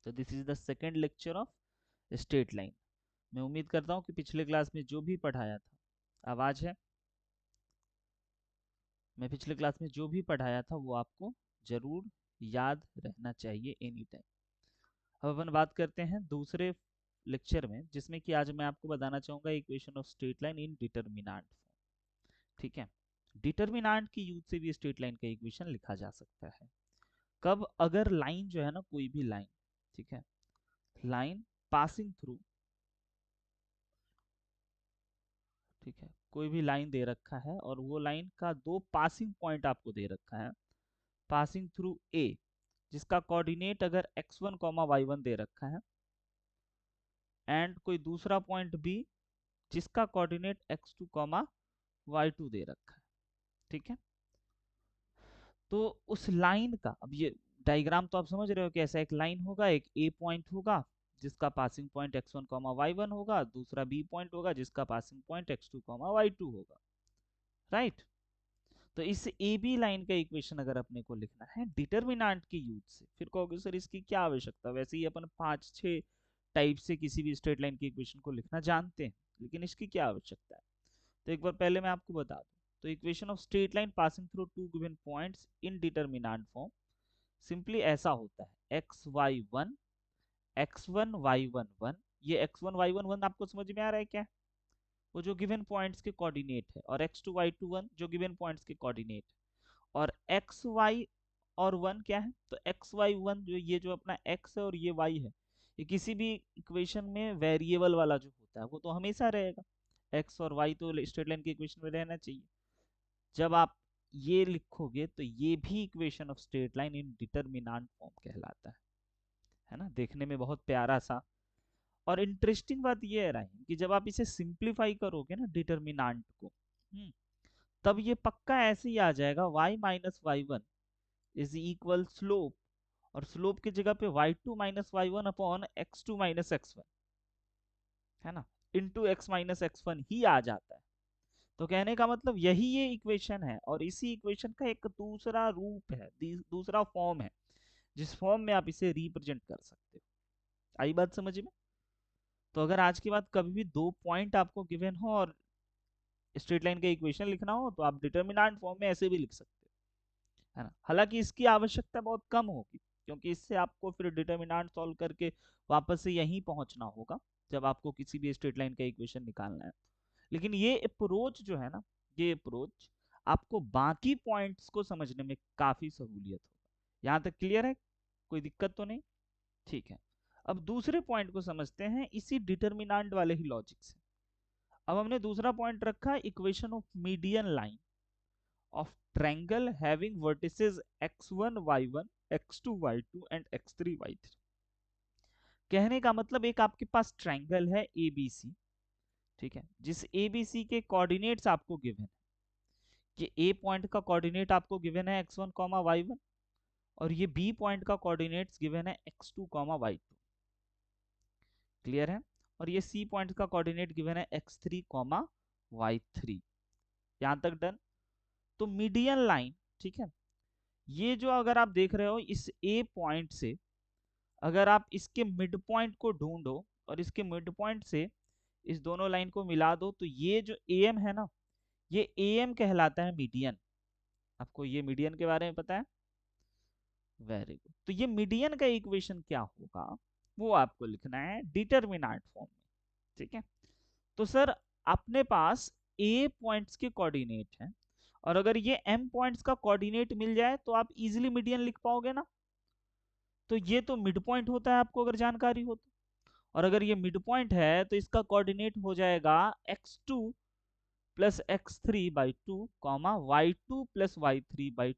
तो this is the second lecture of straight line. मैं उम्मीद करता हूँ कि पिछले क्लास में जो भी पढ़ाया था, आवाज है, मैं पिछले क्लास में जो भी पढ़ाया था वो आपको जरूर याद रहना चाहिए एनी टाइम। अब अपन बात करते हैं दूसरे लेक्चर में, जिसमें कि आज मैं आपको बताना चाहूंगा equation of straight line in determinant form. ठीक है, डिटरमिनेंट की यूज से भी स्ट्रेट लाइन का इक्वेशन लिखा जा सकता है। कब? अगर लाइन जो है ना, कोई भी लाइन, ठीक है, लाइन पासिंग थ्रू, ठीक है, कोई भी लाइन दे रखा है और वो लाइन का दो पासिंग पॉइंट आपको दे रखा है, पासिंग थ्रू ए, जिसका कोऑर्डिनेट अगर x1 y1 दे रखा है, एंड कोई दूसरा पॉइंट बी जिसका कोऑर्डिनेट x2 y2 दे रखा है। ठीक है, तो उस लाइन का, अब ये डायग्राम तो आप समझ रहे हो कि ऐसा एक लाइन होगा, एक ए पॉइंट होगा जिसका पासिंग पॉइंट x1 y1 होगा, दूसरा बी पॉइंट होगा जिसका पासिंग पॉइंट x2 y2 होगा, राइट। तो इस ए बी लाइन का इक्वेशन अगर अपने को लिखना है डिटरमिनेंट की यूज से, फिर कहोगे सर इसकी क्या आवश्यकता, वैसे ही अपन 5-6 टाइप से किसी भी स्ट्रेट लाइन के इक्वेशन को लिखना जानते हैं, लेकिन इसकी क्या आवश्यकता है। तो एक बार पहले मैं आपको बता दूं, तो equation of straight line passing through two given points in determinant form simply ऐसा होता है, X Y one, X one Y one one. ये X one Y one one आपको समझ में आ रहा है क्या? वो जो गिवन पॉइंट्स के कोऑर्डिनेट है, और x two y two one जो गिवन पॉइंट्स के कोऑर्डिनेट, और एक्स वाई और वन क्या है, तो एक्स वाई वन जो ये जो अपना एक्स है और ये वाई है, ये किसी भी इक्वेशन में वेरिएबल वाला जो होता है वो तो हमेशा रहेगा, एक्स और वाई तो स्ट्रेट लाइन के इक्वेशन में रहना चाहिए। जब आप ये लिखोगे तो ये भी equation of straight line in determinant form कहलाता है ना, देखने में बहुत प्यारा सा। और इंटरेस्टिंग बात ये है राही कि जब आप इसे सिंप्लीफाई करोगे ना डिटरमिनेंट को, तब ये पक्का ऐसे ही आ जाएगा, y minus Y one is equal slope, और स्लोप की जगह पे y2 minus Y one upon x2 minus x1, है ना, इंटू x माइनस x1 ही आ जाता है। तो कहने का मतलब यही ये इक्वेशन है, और इसी इक्वेशन का एक दूसरा रूप है, दूसरा फॉर्म है, जिस फॉर्म में आप इसे रिप्रेजेंट कर सकते हो। आई बात समझ में? तो अगर आज के बाद कभी भी दो पॉइंट आपको गिवन हो और स्ट्रेट लाइन का इक्वेशन लिखना हो, तो आप डिटरमिनेंट फॉर्म में ऐसे भी लिख सकते हो, है ना। हालांकि इसकी आवश्यकता बहुत कम होगी, क्योंकि इससे आपको फिर डिटरमिनेंट सॉल्व करके वापस से यहीं पहुंचना होगा जब आपको किसी भी स्ट्रेट लाइन का इक्वेशन निकालना है। लेकिन ये अप्रोच जो है ना, ये अप्रोच आपको बाकी पॉइंट्स को समझने में काफी सहूलियत होगा। यहां तक क्लियर है? कोई दिक्कत तो नहीं? ठीक है, अब दूसरे पॉइंट को समझते हैं इसी डिटरमिनेंट वाले ही लॉजिक से। अब हमने दूसरा पॉइंट रखा equation of median line of triangle having vertices x1 y1 x2 y2 and x3 y3। कहने का मतलब एक आपके पास ट्रायंगल है ABC, ठीक है, जिस ABC के कोऑर्डिनेट्स आपको गिवन है, कि ए पॉइंट का कोऑर्डिनेट आपको गिवन है x1 y1, और ये बी पॉइंट का कोऑर्डिनेट्स गिवन है x2 y2, क्लियर है, और ये सी पॉइंट का कोऑर्डिनेट गिवन है x3 y3। यहां तक डन। तो मीडियन लाइन, ठीक है, ये जो अगर आप देख रहे हो इस ए पॉइंट से, अगर आप इसके मिड पॉइंट को ढूंढो और इसके मिड पॉइंट से इस दोनों लाइन को मिला दो, तो ये जो एम है ना, ये एम कहलाता है मीडियन। आपको ये मीडियन के बारे में पता है? Very good. तो ये मीडियन का इक्वेशन क्या होगा वो आपको लिखना है डिटरमिनेंट फॉर्म में, ठीक है। तो सर अपने पास ए पॉइंट्स के कोऑर्डिनेट हैं, और अगर ये एम पॉइंट्स का कोऑर्डिनेट मिल जाए तो आप इजीली मीडियन लिख पाओगे ना। तो ये तो मिड पॉइंट होता है आपको अगर जानकारी हो तो, और अगर ये मिड पॉइंट है तो इसका कोऑर्डिनेट हो जाएगा x2 plus x3 by two comma y2 plus y3/2।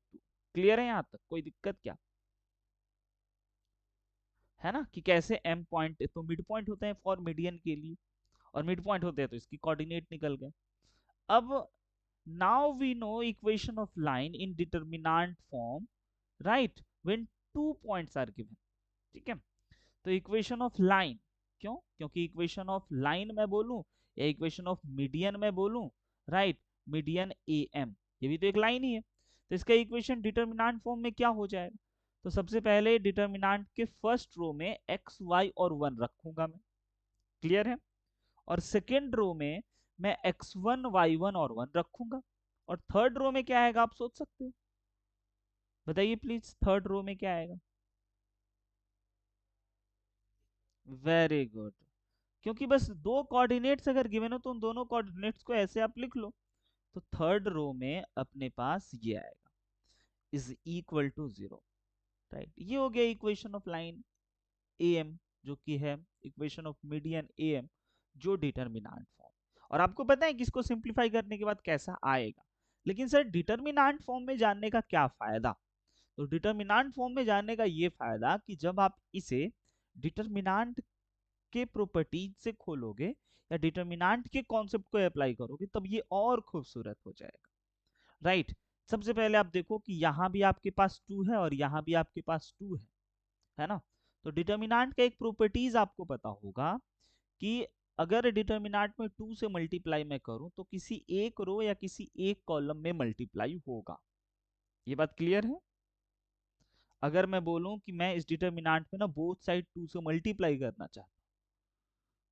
Clear है? यहां तक कोई दिक्कत क्या है ना, कि कैसे एम पॉइंट तो मिड पॉइंट होते हैं फॉर मीडियन के लिए, और मिड पॉइंट होते हैं तो इसकी कोऑर्डिनेट निकल गए। अब now we know equation of line in determinant form, right, when two points are given, ठीक है। तो इक्वेशन ऑफ लाइन, क्यों? क्योंकि इक्वेशन ऑफ लाइन मैं बोलूं या इक्वेशन ऑफ मीडियन मैं बोलूं, राइट, मीडियन ए एम, ये भी तो एक लाइन ही है, तो इसका इक्वेशन डिटरमिनेंट फॉर्म में क्या हो जाएगा? तो सबसे पहले डिटर्मिनेंट के फर्स्ट रो में एक्स वाई और 1 रखूंगा मैं, क्लियर है। और सेकेंड रो में मैं x1 y1 और 1 रखूंगा। और थर्ड रो में क्या आएगा आप सोच सकते हो, बताइए प्लीज, थर्ड रो में क्या आएगा। वेरी गुड, क्योंकि बस दो कोऑर्डिनेट्स अगर गिवन हो तो उन दोनों कोऑर्डिनेट्स को ऐसे आप लिख लो। तो थर्ड रो में अपने पास ये आएगा, इज इक्वल टू 0, राइट। ये हो गया इक्वेशन ऑफ लाइन एम, जो कि है इक्वेशन ऑफ मीडियन एम, जो डिटरमिनेंट फॉर्म। और आपको पता है कि इसको सिंप्लीफाई करने के बाद कैसा आएगा। लेकिन सर डिटरमिनेंट फॉर्म में जानने का क्या फायदा। तो डिटरमिनेंट फॉर्म में जानने का ये फायदा कि जब आप इसे डिटरमिनेंट के प्रॉपर्टीज से खोलोगे या डिटरमिनेंट के कॉन्सेप्ट को अप्लाई करोगे तब ये और खूबसूरत हो जाएगा, राइट। सबसे पहले आप देखो कि यहां भी आपके पास 2 है और यहां भी आपके पास 2 है ना। तो डिटरमिनेंट का एक प्रॉपर्टीज आपको पता होगा कि अगर डिटरमिनेंट में 2 से मल्टीप्लाई मैं करूं तो किसी एक रो या किसी एक कॉलम में मल्टीप्लाई होगा। ये बात क्लियर है। अगर मैं बोलूं कि मैं इस डिटरमिनेंट में ना बोथ साइड 2 से मल्टीप्लाई करना चाहता हूं,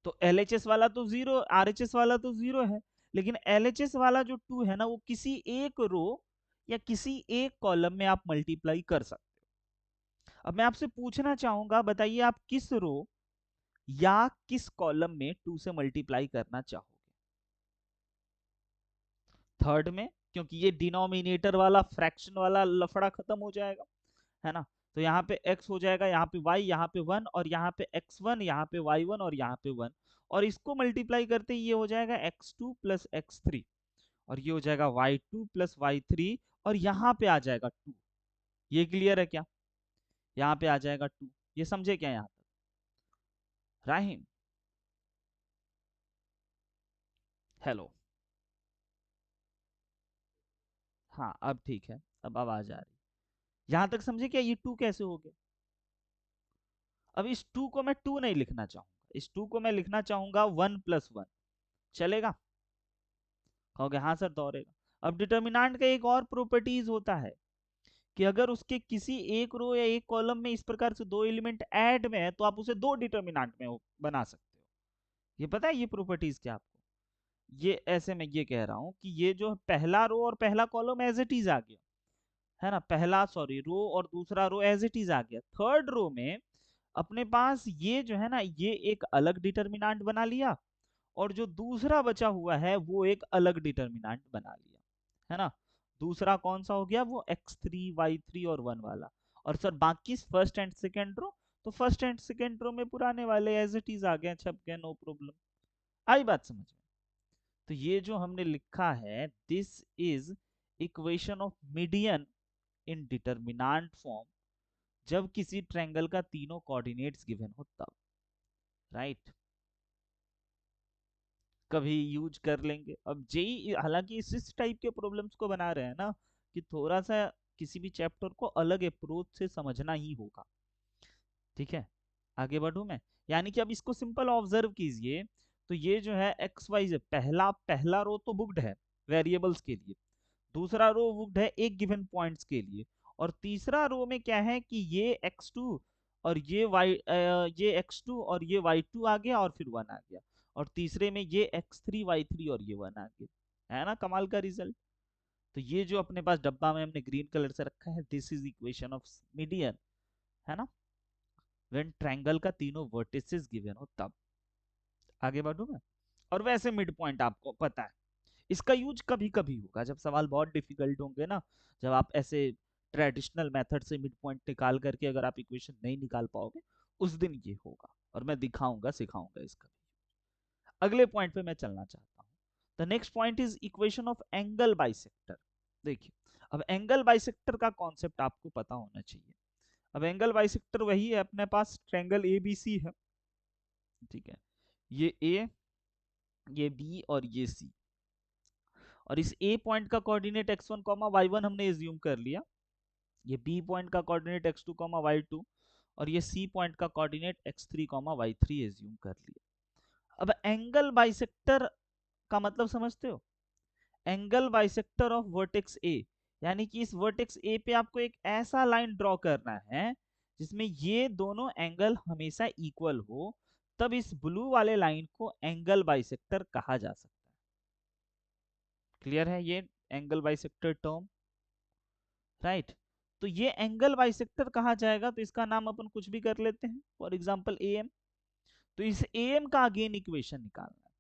तो एलएचएस वाला तो 0, आरएचएस वाला तो 0 है, लेकिन एलएचएस वाला जो 2 है ना वो किसी एक रो या किसी एक कॉलम में आप मल्टीप्लाई कर सकते हो। अब मैं आपसे पूछना चाहूंगा, बताइए आप किस रो या किस कॉलम में 2 से मल्टीप्लाई करना चाहोगे। थर्ड में, क्योंकि ये डिनोमिनेटर वाला फ्रैक्शन वाला लफड़ा खत्म हो जाएगा, है ना। तो यहाँ पे x हो जाएगा, यहाँ पे y, यहाँ पे 1 और यहाँ पे x1, यहाँ पे y1 और यहाँ पे 1। और इसको मल्टीप्लाई करते ये हो जाएगा x2 प्लस x3 और ये हो जाएगा y2 प्लस y3 और यहाँ पे आ जाएगा 2। ये क्लियर है क्या। यहाँ पे आ जाएगा 2। ये समझे क्या यहाँ तक राहिम। हेलो। हाँ अब ठीक है, अब आवाज आ रही। यहां तक समझे क्या ये 2 कैसे हो गया। अब इस 2 को मैं 2 नहीं लिखना चाहूंगा, इस 2 को मैं लिखना चाहूंगा 1 प्लस 1, चलेगा। कहोगे हाँ सर दौड़ेगा। अब डिटर्मिनेंट का एक और प्रॉपर्टीज होता है कि अगर उसके किसी एक रो या एक कॉलम में इस प्रकार से दो एलिमेंट ऐड में है तो आप उसे दो डिटर्मिनेंट में बना सकते हो। ये पता है ये प्रॉपर्टीज क्या आपको। ये ऐसे मैं ये कह रहा हूं कि ये जो पहला रो और पहला कॉलम एज इट इज आ गया, है ना। पहला सॉरी रो और दूसरा रो एज इट इज आ गया। थर्ड रो में अपने पास ये जो है ना ये एक अलग डिटर्मिनेंट बना लिया और जो दूसरा बचा हुआ है वो एक अलग डिटर्मिनेंट बना लिया, है ना। दूसरा कौन सा हो गया, वो x3 y3 और 1 वाला। और सर बाकी फर्स्ट एंड सेकेंड रो, तो फर्स्ट एंड सेकेंड रो में पुराने वाले एज इट इज आ गए, छप गए, नो प्रॉब्लम। आई बात समझ में। तो ये जो हमने लिखा है this is equation of median in determinant form, जब किसी ट्रायंगल का तीनों कोऑर्डिनेट्स गिवन हो तब, राइट। कभी यूज कर लेंगे। अब जेई हालांकि इस टाइप के प्रॉब्लम्स को बना रहे हैं ना कि थोड़ा सा किसी भी चैप्टर को अलग अप्रोच से समझना ही होगा, ठीक है। आगे बढ़ू मैं, यानी कि अब इसको सिंपल ऑब्जर्व कीजिए। तो ये जो है एक्स वाई जेड, पहला पहला रो तो बुक्ड है वेरिएबल्स के लिए, दूसरा रो बुक्ड है एक गिवन पॉइंट्स के लिए, और तीसरा रो में क्या है कि ये x2 और ये x2 और ये y2 आ गया और फिर 1 आ गया, और तीसरे में ये x3 y3 और ये 1 आ गया, है ना कमाल का रिजल्ट। तो ये जो अपने पास डब्बा में हमने ग्रीन कलर से रखा है this is equation of median, है ना, व्हेन ट्रायंगल का तीनों वर्टिसेस गिवन हो तब। आगे बढ़ू मैं। और वैसे मिड पॉइंट आपको पता है, इसका यूज कभी कभी होगा जब सवाल बहुत डिफिकल्ट होंगे ना, जब आप ऐसे ट्रेडिशनल मेथड से मिड पॉइंट निकाल करके अगर आप इक्वेशन नहीं निकाल पाओगे उस दिन ये होगा, और मैं दिखाऊंगा सिखाऊंगा इसका। अगले पॉइंट पे मैं चलना चाहता हूँ। The next point is equation of angle bisector. देखिए अब एंगल बाइसेक्टर का कॉन्सेप्ट आपको पता होना चाहिए। अब एंगल बाइसेक्टर वही है, अपने पास ट्रायंगल एबीसी है, ठीक है। ये ए, ये बी और ये सी, और इस ए पॉइंट का कोऑर्डिनेट x1 y1 हमने एज्यूम कर लिया, ये बी पॉइंट का कोऑर्डिनेट x2 y2 और ये सी पॉइंट का कोऑर्डिनेट x3 y3 एज्यूम कर लिया। अब एंगल बाइसेक्टर का मतलब समझते हो, एंगल बाइसेक्टर ऑफ वर्टेक्स ए, यानी कि इस वर्टेक्स ए पे आपको एक ऐसा लाइन ड्रॉ करना है जिसमें ये दोनों एंगल हमेशा इक्वल हो, तब इस ब्लू वाले लाइन को एंगल बाइसेक्टर कहा जा सकता है। क्लियर है ये एंगल बाइसेक्टर टर्म, राइट? तो ये एंगल बाइसेक्टर कहा जाएगा, तो इसका नाम अपन कुछ भी कर लेते हैं, फॉर एग्जांपल ए एम। तो इस ए एम का अगेन इक्वेशन निकालना है।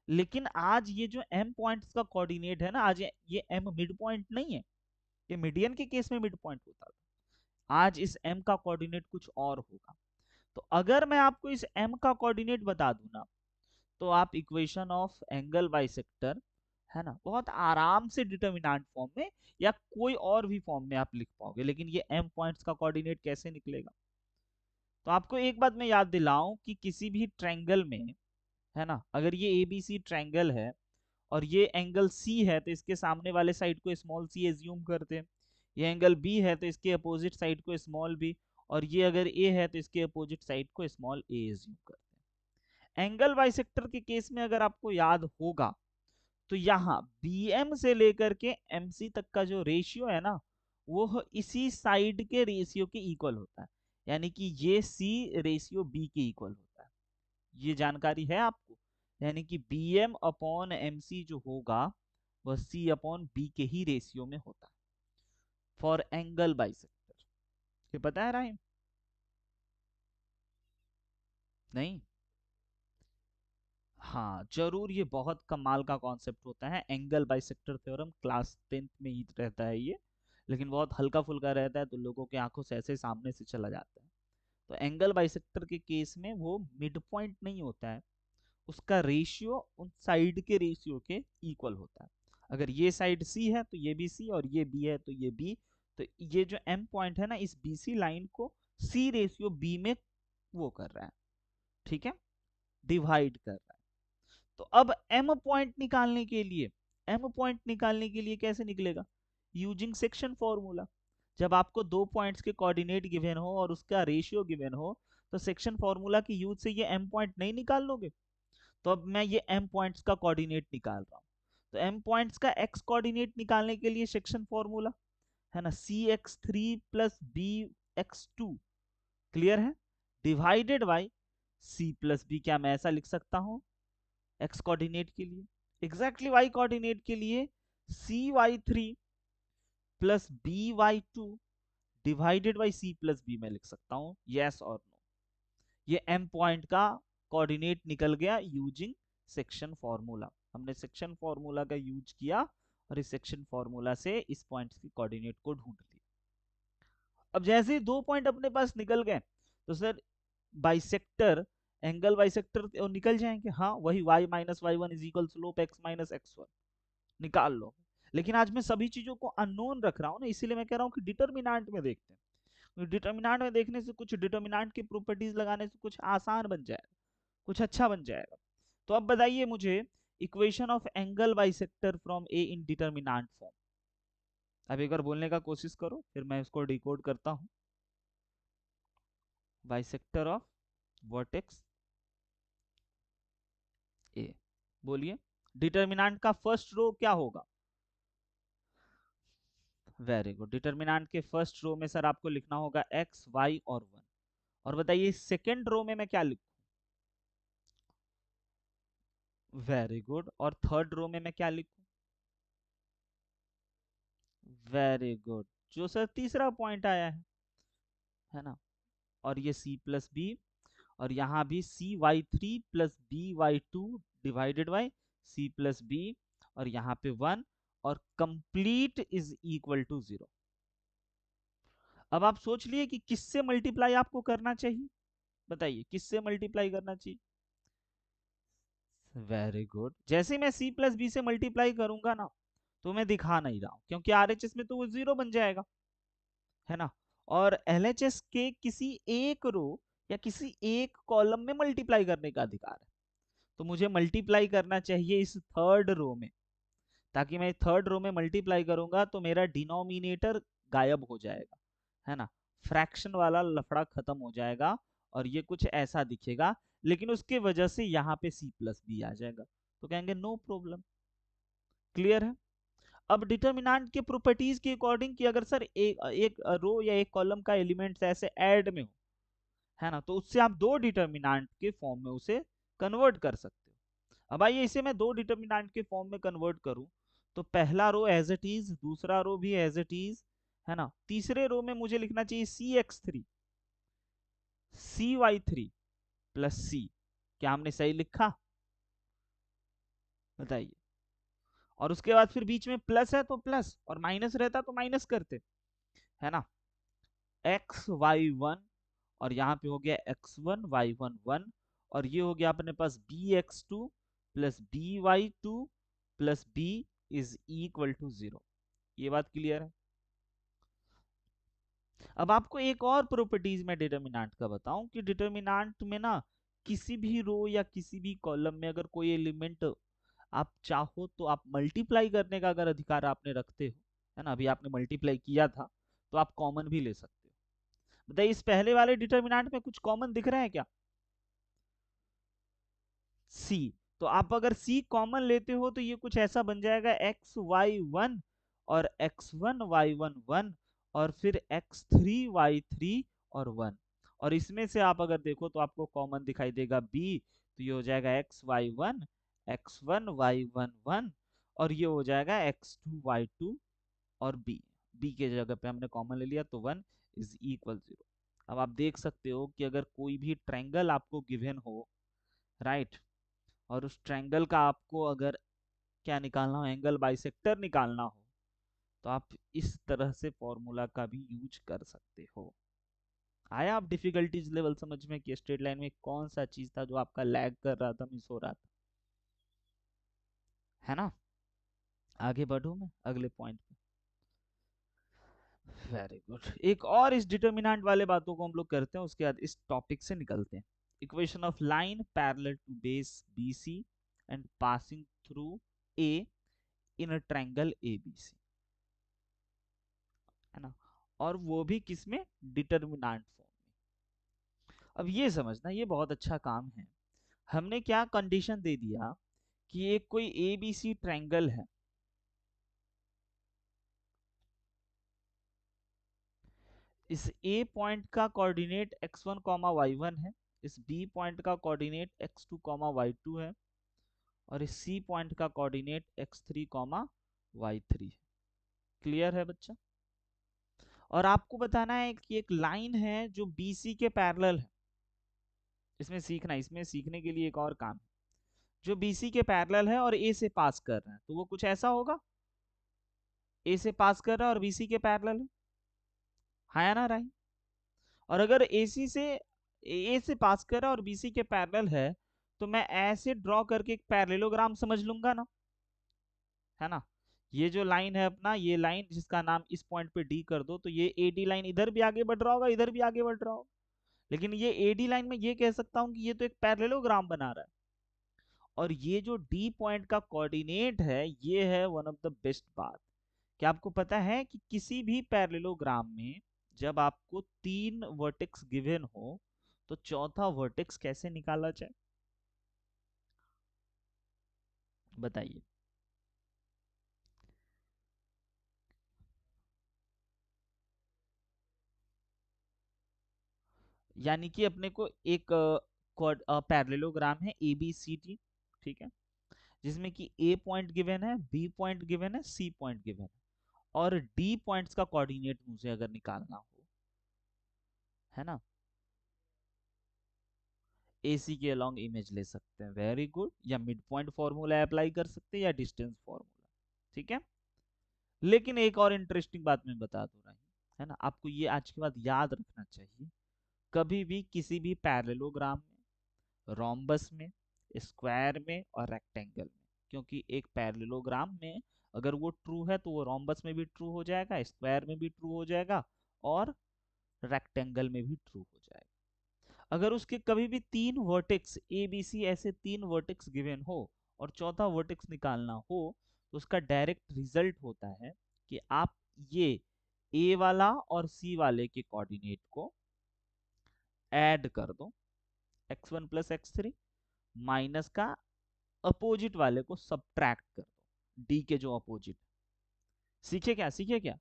लेकिन आज ये जो एम पॉइंट्स का कोऑर्डिनेट है ना, आज ये एम मिड पॉइंट नहीं है, ये मीडियन के केस में मिड पॉइंट होता था। आज इस एम का कोऑर्डिनेट कुछ और होगा। तो अगर मैं आपको इस एम का कोऑर्डिनेट बता दूं ना, तो आप इक्वेशन ऑफ एंगल बाइसेक्टर, है ना, बहुत आराम से डिटर्मिनेंट फॉर्म में या कोई और भी फॉर्म में आप लिख पाओगे। लेकिन ये एम पॉइंट्स का कोऑर्डिनेट कैसे निकलेगा? तो आपको एक बात मैं याद दिलाऊं कि किसी भी ट्रायंगल में, है ना, अगर ये एबीसी ट्रायंगल है और ये एंगल सी है, तो इसके सामने वाले साइड को स्मॉल सी एज्यूम करते हैं। ये एंगल बी है तो इसके अपोजिट साइड को स्मॉल बी, और ये अगर ए है तो इसके अपोजिट साइड को स्मॉल ए एज्यूम करते हैं। एंगल बाइसेक्टर के केस में अगर आपको याद होगा, तो यहाँ BM से लेकर के MC तक का जो रेशियो है ना, वो इसी साइड के रेशियो के इक्वल होता है। यानी कि ये C रेशियो B के इक्वल होता है। ये जानकारी है आपको? यानी कि BM अपॉन MC जो होगा वह C अपॉन B के ही रेशियो में होता है फॉर एंगल बाइसेक्टर। ये पता है राइम? नहीं? हाँ जरूर, ये बहुत कमाल का कॉन्सेप्ट होता है। Angle bisector theorem class 10th में ही रहता है ये, लेकिन बहुत हल्का फुल्का रहता है, तो लोगों के आंखों से ऐसे सामने से चला जाता है। तो एंगल बाइसेक्टर के केस में वो मिड पॉइंट नहीं होता है, उसका रेशियो उन साइड के रेशियो के इक्वल होता है। अगर ये साइड सी है तो ये भी सी, और ये बी है तो ये बी। तो ये जो एम पॉइंट है ना, इस बीसी लाइन को सी रेशियो बी में वो कर रहा है, ठीक है, डिवाइड कर रहा है। तो अब एम पॉइंट निकालने के लिए, एम पॉइंट निकालने के लिए कैसे निकलेगा? Using section formula. जब आपको दो पॉइंट्स के कोऑर्डिनेट गिवन हो और उसका रेशियो गिवन हो, तो सेक्शन फॉर्मूला की यूज से ये एम पॉइंट नहीं निकाल लोगे? तो अब मैं ये एम पॉइंट्स का कोऑर्डिनेट निकाल रहा हूं। तो एम पॉइंट्स का एक्स कोऑर्डिनेट निकालने के लिए सेक्शन फॉर्मूला है ना, cx3 plus B X two, clear है, divided by c plus B. क्या मैं ऐसा लिख सकता हूं एक्स कोऑर्डिनेट के लिए? एग्जैक्टली वाई कोऑर्डिनेट के लिए cy3 plus by2 divided by c plus B मैं लिख सकता हूं, यस और नो? ये एम पॉइंट का कोऑर्डिनेट निकल गया यूजिंग सेक्शन फॉर्मूला। हमने सेक्शन फॉर्मूला का यूज किया और इस सेक्शन फॉर्मूला से इस पॉइंट के कोऑर्डिनेट को ढूंढ लिया। अब जैसे ही दो पॉइंट अपने पास निकल गए, तो सर बाइसेक्टर, एंगल बाइसेक्टर निकल जाएंगे। हाँ, वही y minus Y one is equal slope x minus x1 निकाल लो। लेकिन आज मैं सभी चीजों को अननोन रख रहा हूँ ना, इसीलिए मैं कह रहा हूँ कि डिटर्मिनेंट में देखते हैं। डिटर्मिनेंट में देखने से, कुछ डिटर्मिनेंट की प्रॉपर्टीज लगाने से कुछ आसान बन जाएगा, कुछ अच्छा बन जाएगा। तो अब बताइए मुझे, equation of angle bisector from A in determinant form. अब एक बार बोलने का कोशिश करो, फिर मैं इसको डिकोड करता हूं। बाइसेक्टर ऑफ वर्टेक्स ए, बोलिए डिटर्मिनेंट का फर्स्ट रो क्या होगा? वेरी गुड, डिटर्मिनेंट के फर्स्ट रो में सर आपको लिखना होगा x y और 1। और बताइए सेकेंड रो में मैं क्या लिखूं? वेरी गुड, और थर्ड रो में मैं क्या लिखूं? वेरी गुड, जो सर तीसरा पॉइंट आया है ना, और ये c प्लस बी, और यहाँ भी cy3 plus by2 divided by c plus B, और यहाँ पे 1, और कंप्लीट इज इक्वल टू 0। अब आप सोच लिए कि किससे मल्टीप्लाई आपको करना चाहिए? बताइए किससे मल्टीप्लाई करना चाहिए? वेरी गुड, जैसे मैं c प्लस बी से मल्टीप्लाई करूंगा ना, तो मैं दिखा नहीं रहा हूं क्योंकि RHS में तो वो 0 बन जाएगा, है ना। और LHS के किसी एक रो या किसी एक कॉलम में मल्टीप्लाई करने का अधिकार है। तो मुझे मल्टीप्लाई करना चाहिए इस थर्ड रो में, ताकि मैं थर्ड रो में मल्टीप्लाई करूंगा तो मेरा डिनोमिनेटर गायब हो जाएगा, है ना, फ्रैक्शन वाला लफड़ा खत्म हो जाएगा और ये कुछ ऐसा दिखेगा। लेकिन उसके वजह से यहाँ पे c प्लस बी आ जाएगा, तो कहेंगे नो प्रॉब्लम। क्लियर है? अब डिटर्मिनेंट के प्रॉपर्टीज के अकॉर्डिंग कि अगर सर एक रो या एक कॉलम का एलिमेंट ऐसे ऐड में हो, है ना, तो उससे आप दो डिटर्मिनेंट के फॉर्म में उसे कन्वर्ट कर सकते हो। अब आइए इसे मैं दो डिटर्मिनेंट के फॉर्म में कन्वर्ट करूं, तो पहला रो एज इट इज, दूसरा रो भी एज इट इज, है ना। तीसरे रो में मुझे लिखना चाहिए CX3 CY3 प्लस C। क्या हमने सही लिखा, बताइए। और उसके बाद फिर बीच में प्लस है तो प्लस, और माइनस रहता तो माइनस करते, है ना। XY1, और यहाँ पे हो गया X1Y11, और ये हो गया अपने पास BX2 plus BY2 plus B is equal to 0। ये बात क्लियर है। अब आपको एक और प्रॉपर्टीज में डिटर्मिनेंट का बताऊं कि डिटर्मिनेंट में ना किसी भी रो या किसी भी कॉलम में अगर कोई एलिमेंट आप चाहो तो आप मल्टीप्लाई करने का अगर अधिकार आपने रखते हो, है ना, अभी आपने मल्टीप्लाई किया था, तो आप कॉमन भी ले सकते हो। बताइए इस पहले वाले डिटर्मिनेंट में कुछ कॉमन दिख रहा है क्या, सी। तो आप अगर सी कॉमन लेते हो तो ये कुछ ऐसा बन जाएगा XY1 और X1Y11 और फिर X3Y3 और 1। और इसमें से आप अगर देखो तो आपको कॉमन दिखाई देगा बी, तो ये हो जाएगा XY1 X1Y11 और ये हो जाएगा X2Y2 और बी। बी के जगह पे हमने कॉमन ले लिया तो 1 इज इक्वल 0। अब आप देख सकते हो कि अगर कोई भी ट्रायंगल आपको गिवन हो, राइट, और उस ट्रायंगल का आपको अगर क्या निकालना हो, एंगल बाइसेक्टर निकालना हो, तो आप इस तरह से फॉर्मूला का भी यूज कर सकते हो। आया आप डिफिकल्टीज लेवल समझ में कि स्ट्रेट लाइन में कौन सा चीज था जो आपका लैग कर रहा था, मिस हो रहा था, है ना। आगे बढ़ू मैं अगले पॉइंट पे। Very good. एक और इस डिटर्मिनेंट वाले बातों को हम लोग करते हैं, उसके बाद इस टॉपिक से निकलते हैं। Equation of line parallel to base BC and passing through A in a triangle ABC, है ना, और वो भी किसमें, डिटर्मिनेंट फॉर्म में। अब ये समझना, ये बहुत अच्छा काम है। हमने क्या कंडीशन दे दिया कि एक कोई ABC ट्रायंगल है, इस A पॉइंट का कोऑर्डिनेट x1, y1 है, इस B पॉइंट का कोऑर्डिनेट x2, y2 है, और इस C पॉइंट का कोऑर्डिनेट x3, y3 है। क्लियर है बच्चा। और आपको बताना है कि एक लाइन है जो BC के पैरेलल है। इसमें सीखना, इसमें सीखने के लिए एक और काम है, जो BC के पैरेलल है और A से पास कर रहा है, तो वो कुछ ऐसा होगा, A से पास कर रहा है और BC के पैरेलल है, हाँ या ना राइट। और अगर AC से A से पास कर रहा है और BC के पैरेलल है, तो मैं ऐसे ड्रॉ करके एक पैरेललोग्राम समझ लूंगा ना, है ना। ये जो लाइन है अपना, ये लाइन जिसका नाम इस पॉइंट पे D कर दो, तो ये AD लाइन इधर भी आगे बढ़ रहा होगा, इधर भी आगे बढ़ रहा होगा, लेकिन ये AD लाइन में ये कह सकता हूं कि ये तो एक पैरेललोग्राम बना रहा है। और ये जो D पॉइंट का कोऑर्डिनेट है, ये है वन ऑफ द बेस्ट बात। क्या आपको पता है कि किसी भी पैरेललोग्राम में जब आपको तीन वर्टेक्स गिवन हो, तो चौथा वर्टेक्स कैसे निकाला जाए, बताइए। यानी कि अपने को एक पैरेललोग्राम है ABCD, ठीक है, जिसमें कि A पॉइंट गिवन है, B पॉइंट गिवन है, C पॉइंट गिवन है, और D पॉइंट्स का कोऑर्डिनेट मुझे अगर निकालना हो, है ना, AC के अलोंग इमेज ले सकते हैं, वेरी गुड, या मिड पॉइंट फॉर्मूला अप्लाई कर सकते हैं या डिस्टेंस फॉर्मूला, ठीक है। लेकिन एक और इंटरेस्टिंग बात मैं बता दूं रहा हूं, है ना, आपको ये आज के बाद याद रखना चाहिए, कभी भी किसी भी पैरेललोग्राम में, रोम्बस में, स्क्वायर में और रेक्टेंगल में, क्योंकि एक पैरेललोग्राम में अगर वो ट्रू है तो वो रोम्बस में भी ट्रू हो जाएगा, स्क्वायर में भी ट्रू हो जाएगा, और रेक्टेंगल में भी ट्रू हो जाएगा। अगर उसके कभी भी तीन वर्टेक्स ए बी सी, ऐसे तीन वर्टेक्स गिवन हो और चौथा वर्टेक्स निकालना हो, तो उसका डायरेक्ट रिजल्ट होता है कि आप ये ए वाला और सी वाले के कोऑर्डिनेट को ऐड कर दो, x1 प्लस x3, माइनस का अपोजिट वाले को सब्ट्रैक्ट कर दो, डी के जो अपोजिट, सीखे क्या?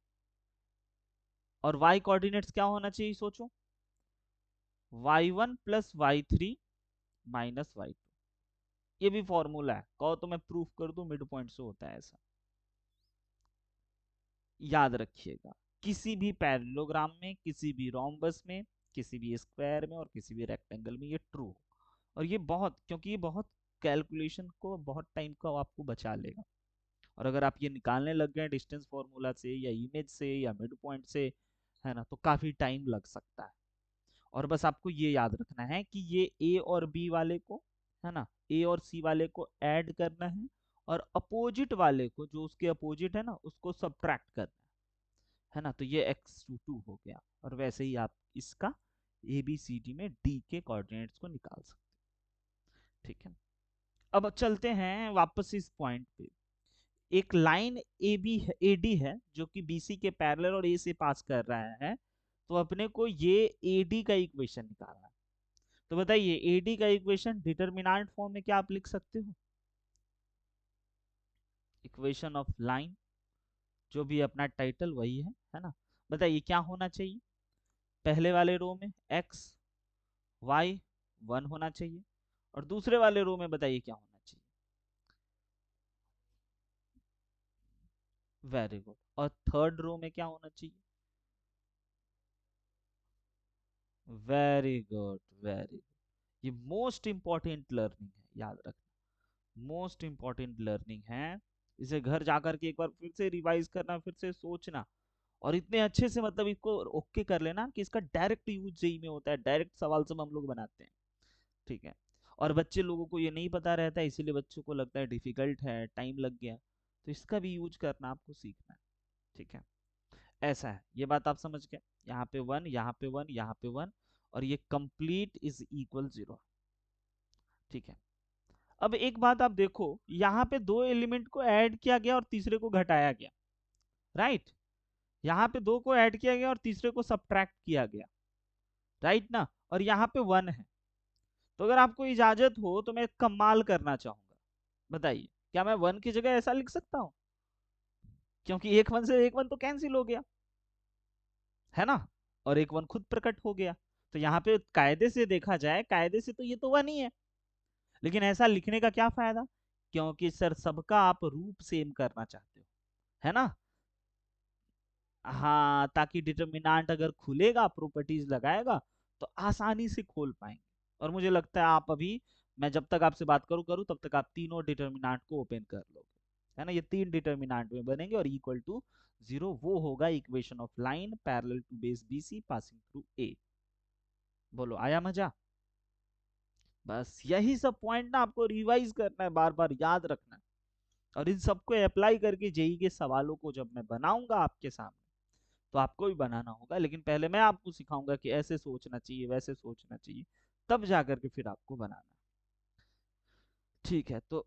और y कोऑर्डिनेट्स क्या होना चाहिए सोचो, y1 plus y3 minus y2। ये भी फॉर्मूला है, कहो तो मैं प्रूफ कर दूं, मिड पॉइंट से होता है ऐसा। याद रखिएगा, किसी भी पैरेललोग्राम में, किसी भी रोम्बस में, किसी भी स्क्वायर में और किसी भी रेक्टेंगल में ये ट्रू। और ये बहुत, क्योंकि ये बहुत कैलकुलेशन को, बहुत टाइम को आपको बचा लेगा। और अगर आप ये निकालने लग गए डिस्टेंस फॉर्मूला से या इमेज से या मिड पॉइंट से, है ना, तो काफी टाइम लग सकता है। और बस आपको ये याद रखना है कि ये ए और बी वाले को, है ना, ए और सी वाले को ऐड करना है, और अपोजिट वाले को, जो उसके अपोजिट है ना, उसको सब्ट्रैक्ट करना है ना। तो ये x2 हो गया। और वैसे ही आप इसका ए बी सी डी में डी के कोऑर्डिनेट्स को निकाल सकते हैं, ठीक है। अब चलते हैं वापस इस पॉइंट पे। एक line A B A D है जो कि बी सी के पैरेलल और ए से पास कर रहा है, तो अपने को ये ए डी का इक्वेशन निकालना है। तो बताइए ए डी का इक्वेशन डिटर्मिनेंट फॉर्म में क्या आप लिख सकते हो? इक्वेशन ऑफ लाइन, जो भी अपना टाइटल वही है ना। बताइए क्या होना चाहिए? पहले वाले रो में x y 1 होना चाहिए, और दूसरे वाले रो में बताइए क्या होना चाहिए? Very good. और थर्ड रो में क्या होना चाहिए? Very good, very good. ये मोस्ट इंपॉर्टेंट लर्निंग है, याद रखना, मोस्ट इंपॉर्टेंट लर्निंग है। इसे घर जाकर के एक बार फिर से रिवाइज करना, फिर से सोचना, और इतने अच्छे से मतलब इसको ओके कर लेना कि इसका डायरेक्ट यूज जेई में होता है, डायरेक्ट सवाल सब हम लोग बनाते हैं, ठीक है। और बच्चे लोगों को ये नहीं पता रहता है, इसीलिए बच्चों को लगता है डिफिकल्ट है, टाइम लग गया। तो इसका भी यूज करना आपको सीखना है, ठीक है। ऐसा है, ये बात आप समझ गए। यहाँ पे वन, यहाँ पे वन, यहाँ पे वन, और ये कंप्लीट इज इक्वल 0, ठीक है। अब एक बात आप देखो, यहाँ पे दो एलिमेंट को ऐड किया गया और तीसरे को घटाया गया, राइट। यहाँ पे दो को ऐड किया गया और तीसरे को सब्ट्रैक्ट किया गया, राइट ना। और यहाँ पे वन है। तो अगर आपको इजाजत हो तो मैं कमाल करना चाहूंगा, बताइए क्या मैं वन की जगह ऐसा लिख सकता हूँ? क्योंकि एक वन से एक वन तो कैंसिल हो गया, है ना, और एक वन खुद प्रकट हो गया। तो यहाँ पे कायदे से देखा जाए, कायदे से तो ये तो वन ही है, लेकिन ऐसा लिखने का क्या फायदा? क्योंकि सर सबका आप रूप सेम करना चाहते हो, है ना। हाँ, ताकि डिटर्मिनेंट अगर खुलेगा, प्रॉपर्टीज लगाएगा, तो आसानी से खोल पाएंगे। और मुझे लगता है आप अभी, मैं जब तक आपसे बात करूं तब तक आप तीनों डिटर्मिनेंट को ओपन कर लोगे, है ना। ये तीन डिटर्मिनेंट में बनेंगे और इक्वल टू 0, वो होगा equation of line parallel to base BC passing through A. बोलो आया मजा? बस यही सब पॉइंट ना आपको रिवाइज करना है, बार बार याद रखना है। और इन सबको अप्लाई करके जेई के सवालों को जब मैं बनाऊंगा आपके सामने, तो आपको भी बनाना होगा। लेकिन पहले मैं आपको सिखाऊंगा कि ऐसे सोचना चाहिए, वैसे सोचना चाहिए, तब जाकर के फिर आपको बनाना, ठीक है। तो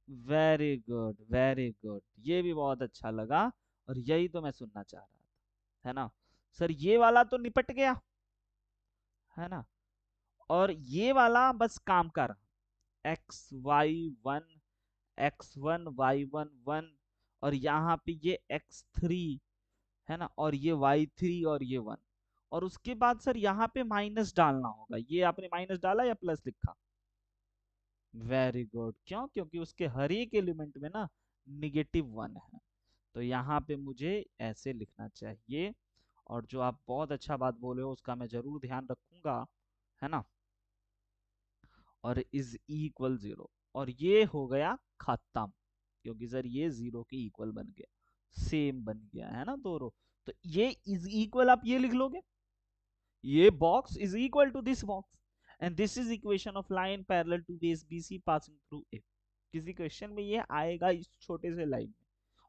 वेरी गुड, वेरी गुड, ये भी बहुत अच्छा लगा। और यही तो मैं सुनना चाह रहा था, है ना। सर ये वाला तो निपट गया, है ना। और ये वाला बस काम का रहा, x y 1, x1 y1 1, और यहाँ पे ये x3, है ना, और ये y3 और ये 1। और उसके बाद सर यहाँ पे माइनस डालना होगा। ये आपने माइनस डाला या प्लस लिखा? Very good. क्यों? क्योंकि उसके हर एक एलिमेंट में ना -1 है। तो यहाँ पे मुझे ऐसे लिखना चाहिए। और जो आप बहुत अच्छा बात बोले हो उसका मैं जरूर ध्यान रखूंगा, है ना। और इज इक्वल 0, और ये हो गया खत्म, क्योंकि सर ये 0 के इक्वल बन गया, सेम बन गया, है ना दोनों। तो ये इज इक्वल आप ये लिख लोगे, ये box is equal to this box, and this is equation of line parallel to base BC passing through A. किसी क्वेश्चन में ये आएगा इस छोटे से लाइन में,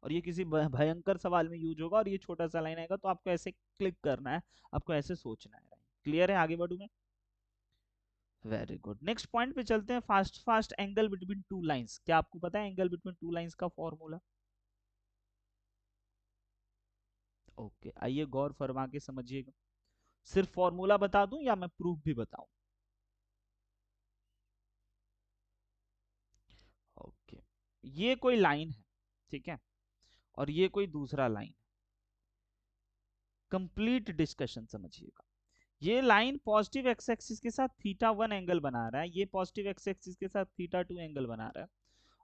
और ये किसी भयंकर सवाल में यूज होगा, और ये छोटा सा लाइन आएगा, तो आपको ऐसे क्लिक करना है, आपको ऐसे सोचना है। क्लियर है? आगे बढ़ू मैं? Very good. नेक्स्ट पॉइंट पे चलते हैं, fast fast. Angle between two lines, क्या आपको पता है एंगल बिटवीन टू लाइंस का फॉर्मूला? ओके, आइए गौर फरमा के समझिएगा। सिर्फ फॉर्मूला बता दूं या मैं प्रूफ भी बताऊं? ओके, ये कोई लाइन है, ठीक है, और ये कोई दूसरा लाइन। कंप्लीट डिस्कशन समझिएगा। ये लाइन पॉजिटिव एक्स एक्सिस के साथ थीटा 1 एंगल बना रहा है, ये पॉजिटिव एक्स एक्सिस के साथ थीटा 2 एंगल बना रहा है,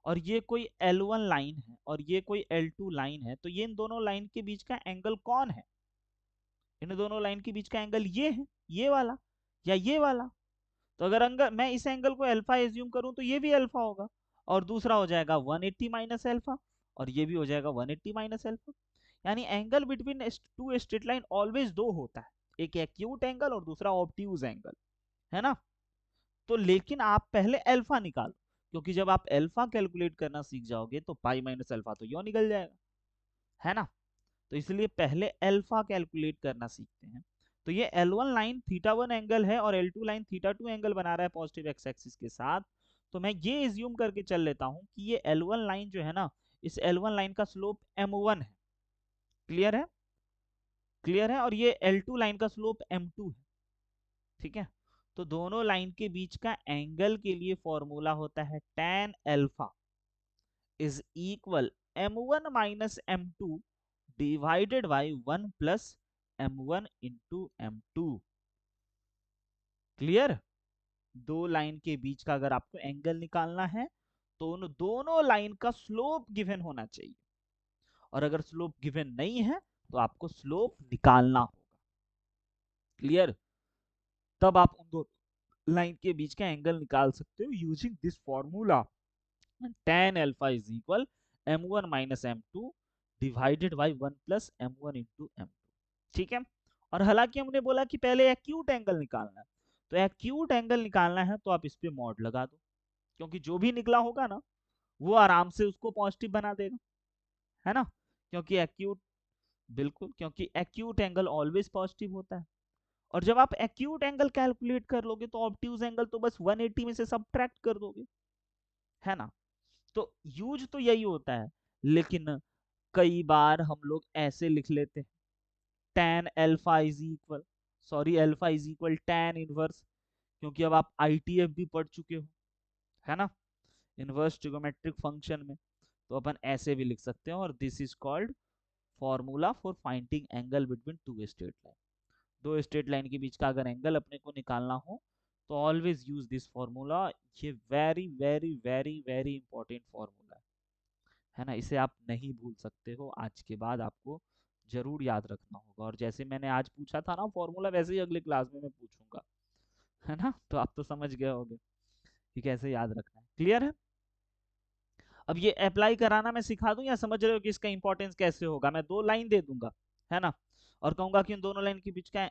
और ये कोई L1 लाइन है और ये कोई L2 लाइन है। तो ये इन दोनों लाइन के बीच का एंगल कौन है? इन दोनों लाइन के बीच का एंगल ये है, ये वाला या ये वाला। तो अगर मैं इस एंगल को अल्फा एज्यूम करूं तो ये भी अल्फा होगा, और दूसरा हो जाएगा 180 माइनस अल्फा, और ये भी हो जाएगा 180 माइनस अल्फा। यानी angle between two straight line always दो होता है, एक एक्यूट एंगल और दूसरा ऑब्ट्यूज एंगल, है ना। तो लेकिन आप पहले अल्फा निकालो, क्योंकि जब आप अल्फा कैलकुलेट करना सीख जाओगे तो पाई माइनस अल्फा तो यो निकल जाएगा, है ना। तो इसलिए पहले अल्फा कैलकुलेट करना सीखते हैं। तो ये L1 लाइन थीटा 1 एंगल है और L2 लाइन थीटा 2 एंगल बना रहा है पॉजिटिव एक्स एक्सिस के साथ। तो मैं ये एज्यूम करके चल लेता हूं कि ये L1 लाइन जो है ना, इस L1 लाइन का स्लोप M1 है। क्लियर है? क्लियर है? और ये L2 लाइन का स्लोप M2 है, ठीक है। तो दोनों लाइन के बीच का एंगल के लिए फॉर्मूला होता है tan alpha is equal M1 minus M2 divided by 1 plus M1 into M2। Clear? दो लाइन के बीच का अगर आपको एंगल निकालना है तो उन दोनों लाइन का स्लोप गिवन होना चाहिए, और अगर स्लोप गिवन नहीं है तो आपको स्लोप निकालना होगा। क्लियर? तब आप उन दो लाइन के बीच का एंगल निकाल सकते हो using this formula, tan alpha is equal M1 minus M2 divided by 1 plus M1 into M2। ठीक है। और हालांकि हमने बोला कि पहले एक्यूट एंगल निकालना है, तो एक्यूट एंगल निकालना है तो आप इस पे मॉड लगा दो, क्योंकि जो भी निकला होगा ना वो आराम से उसको पॉजिटिव बना देगा, है ना। क्योंकि एक्यूट, बिल्कुल, क्योंकि एक्यूट एंगल ऑलवेज पॉजिटिव होता है। और जब आप एक्यूट एंगल कैलकुलेट कर लोगे तो ऑब्ट्यूज एंगल तो बस 180 में से सब्ट्रैक्ट कर दोगे, है ना। तो यूज तो यही होता है, लेकिन कई बार हम लोग ऐसे लिख लेते हैं tan alpha is equal, sorry alpha is equal tan inverse, क्योंकि अब आप आईटीएफ भी पढ़ चुके हो, है ना, इनवर्स ट्रिगोमेट्रिक फंक्शन में। तो अपन ऐसे भी लिख सकते हैं, और this is called formula for finding angle between two straight line. दो स्ट्रेट लाइन के बीच का अगर एंगल अपने को निकालना हो तो ऑलवेज यूज दिस फॉर्मूला। ये very very very very important formula है ना, इसे आप नहीं भूल सकते हो। आज के बाद आपको जरूर याद रखना होगा, और जैसे मैंने आज पूछा था ना फॉर्मूला, वैसे ही अगले क्लास में मैं पूछूंगा, है ना। तो आप तो समझ गए होंगे कि कैसे याद रखना है। क्लियर है? अब ये अप्लाई कराना मैं सिखा दूं, या समझ रहे हो कि इसका इंपॉर्टेंस कैसे होगा? मैं दो लाइन दे दूंगा, है ना, और कहूंगा कि उन दोनों लाइन के बीच का,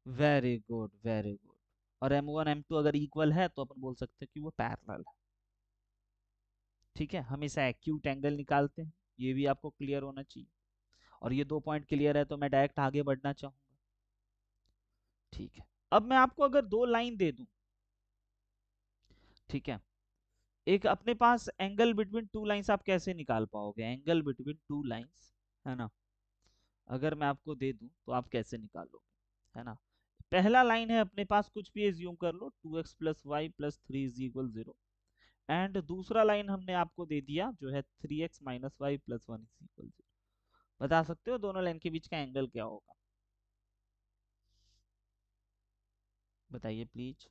वेरी गुड वेरी गुड। और M1 M2 अगर इक्वल है तो अपन बोल सकते हैं कि वो पैरेलल है। ठीक है, हमेशा एक्यूट एंगल निकालते हैं, ये भी आपको क्लियर होना चाहिए। और ये दो पॉइंट क्लियर है तो मैं डायरेक्ट आगे बढ़ना चाहूंगा। ठीक है, अब मैं आपको अगर दो लाइन दे दूं, ठीक है, एक अपने पास एंगल बिटवीन टू लाइंस आप कैसे निकाल पाओगे? एंगल बिटवीन टू लाइंस, है ना, अगर मैं आपको दे दूं तो आप कैसे निकालोगे, है ना। पहला लाइन है अपने पास, कुछ भी एज्यूम कर लो, 2x plus y plus three is equal 0। And दूसरा लाइन हमने आपको दे दिया जो है 3x minus y plus one is equal 0। बता सकते हो दोनों लाइन के बीच का एंगल क्या होगा? बताइए प्लीज।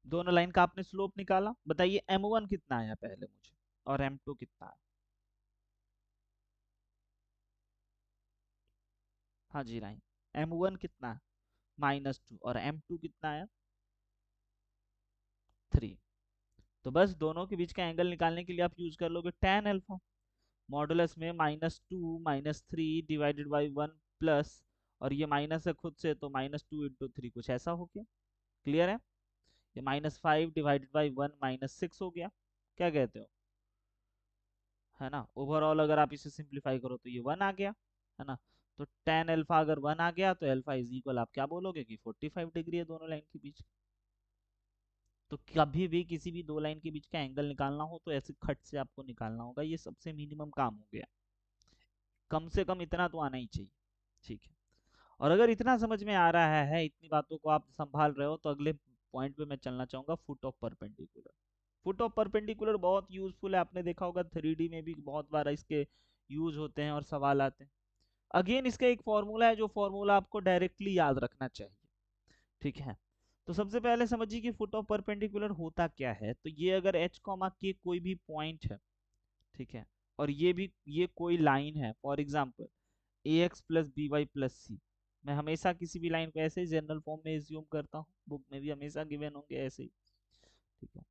दोनों लाइन का आपने स्लोप निकाला, बताइए M1 कितना आया पहले मुझे, और M2 कितना है? हाँ जी राइन, M1 कितना है? -2, और M2 कितना है? 3। तो बस दोनों के बीच का एंगल निकालने के लिए आप यूज कर लोगे tan अल्फा, मॉडुलस में -2 -3 डिवाइडेड बाई 1 प्लस, और ये माइनस है खुद से तो -2 इंटू 3, कुछ ऐसा हो गया। क्लियर है? ये -5 डिवाइडेड बाई 1 -6 हो गया। क्या कहते हो, है ना। ओवरऑल अगर आप इसे सिंप्लीफाई करो तो ये 1 आ गया, है ना। तो tan अल्फा अगर 1 आ गया तो अल्फा इज इक्वल, आप क्या बोलोगे कि 45 डिग्री है दोनों लाइन के बीच। तो कभी भी किसी भी दो लाइन के बीच का एंगल निकालना हो तो ऐसे खट से आपको निकालना होगा, ये सबसे मिनिमम काम हो गया, कम से कम इतना तो आना ही चाहिए। ठीक है, और अगर इतना समझ में आ रहा है, इतनी बातों को आप संभाल रहे हो, तो अगले पॉइंट पे मैं चलना चाहूंगा, foot of perpendicular. Foot of perpendicular बहुत यूजफुल है, आपने देखा होगा 3D में भी बहुत बार इसके यूज होते हैं और सवाल आते हैं। अगेन इसका एक फॉर्मूला है, जो फॉर्मूला आपको डायरेक्टली याद रखना चाहिए। ठीक है, तो सबसे पहले समझिए कि फुट ऑफ परपेंडिकुलर होता क्या है। तो ये अगर h कॉमा के कोई भी पॉइंट है, ठीक है, और ये कोई लाइन है, for example ax plus B Y plus C, मैं हमेशा किसी भी लाइन को ऐसे ही जनरल फॉर्म में एज्यूम करता हूँ, बुक में भी हमेशा गिवन होंगे ऐसे ही। ठीक है,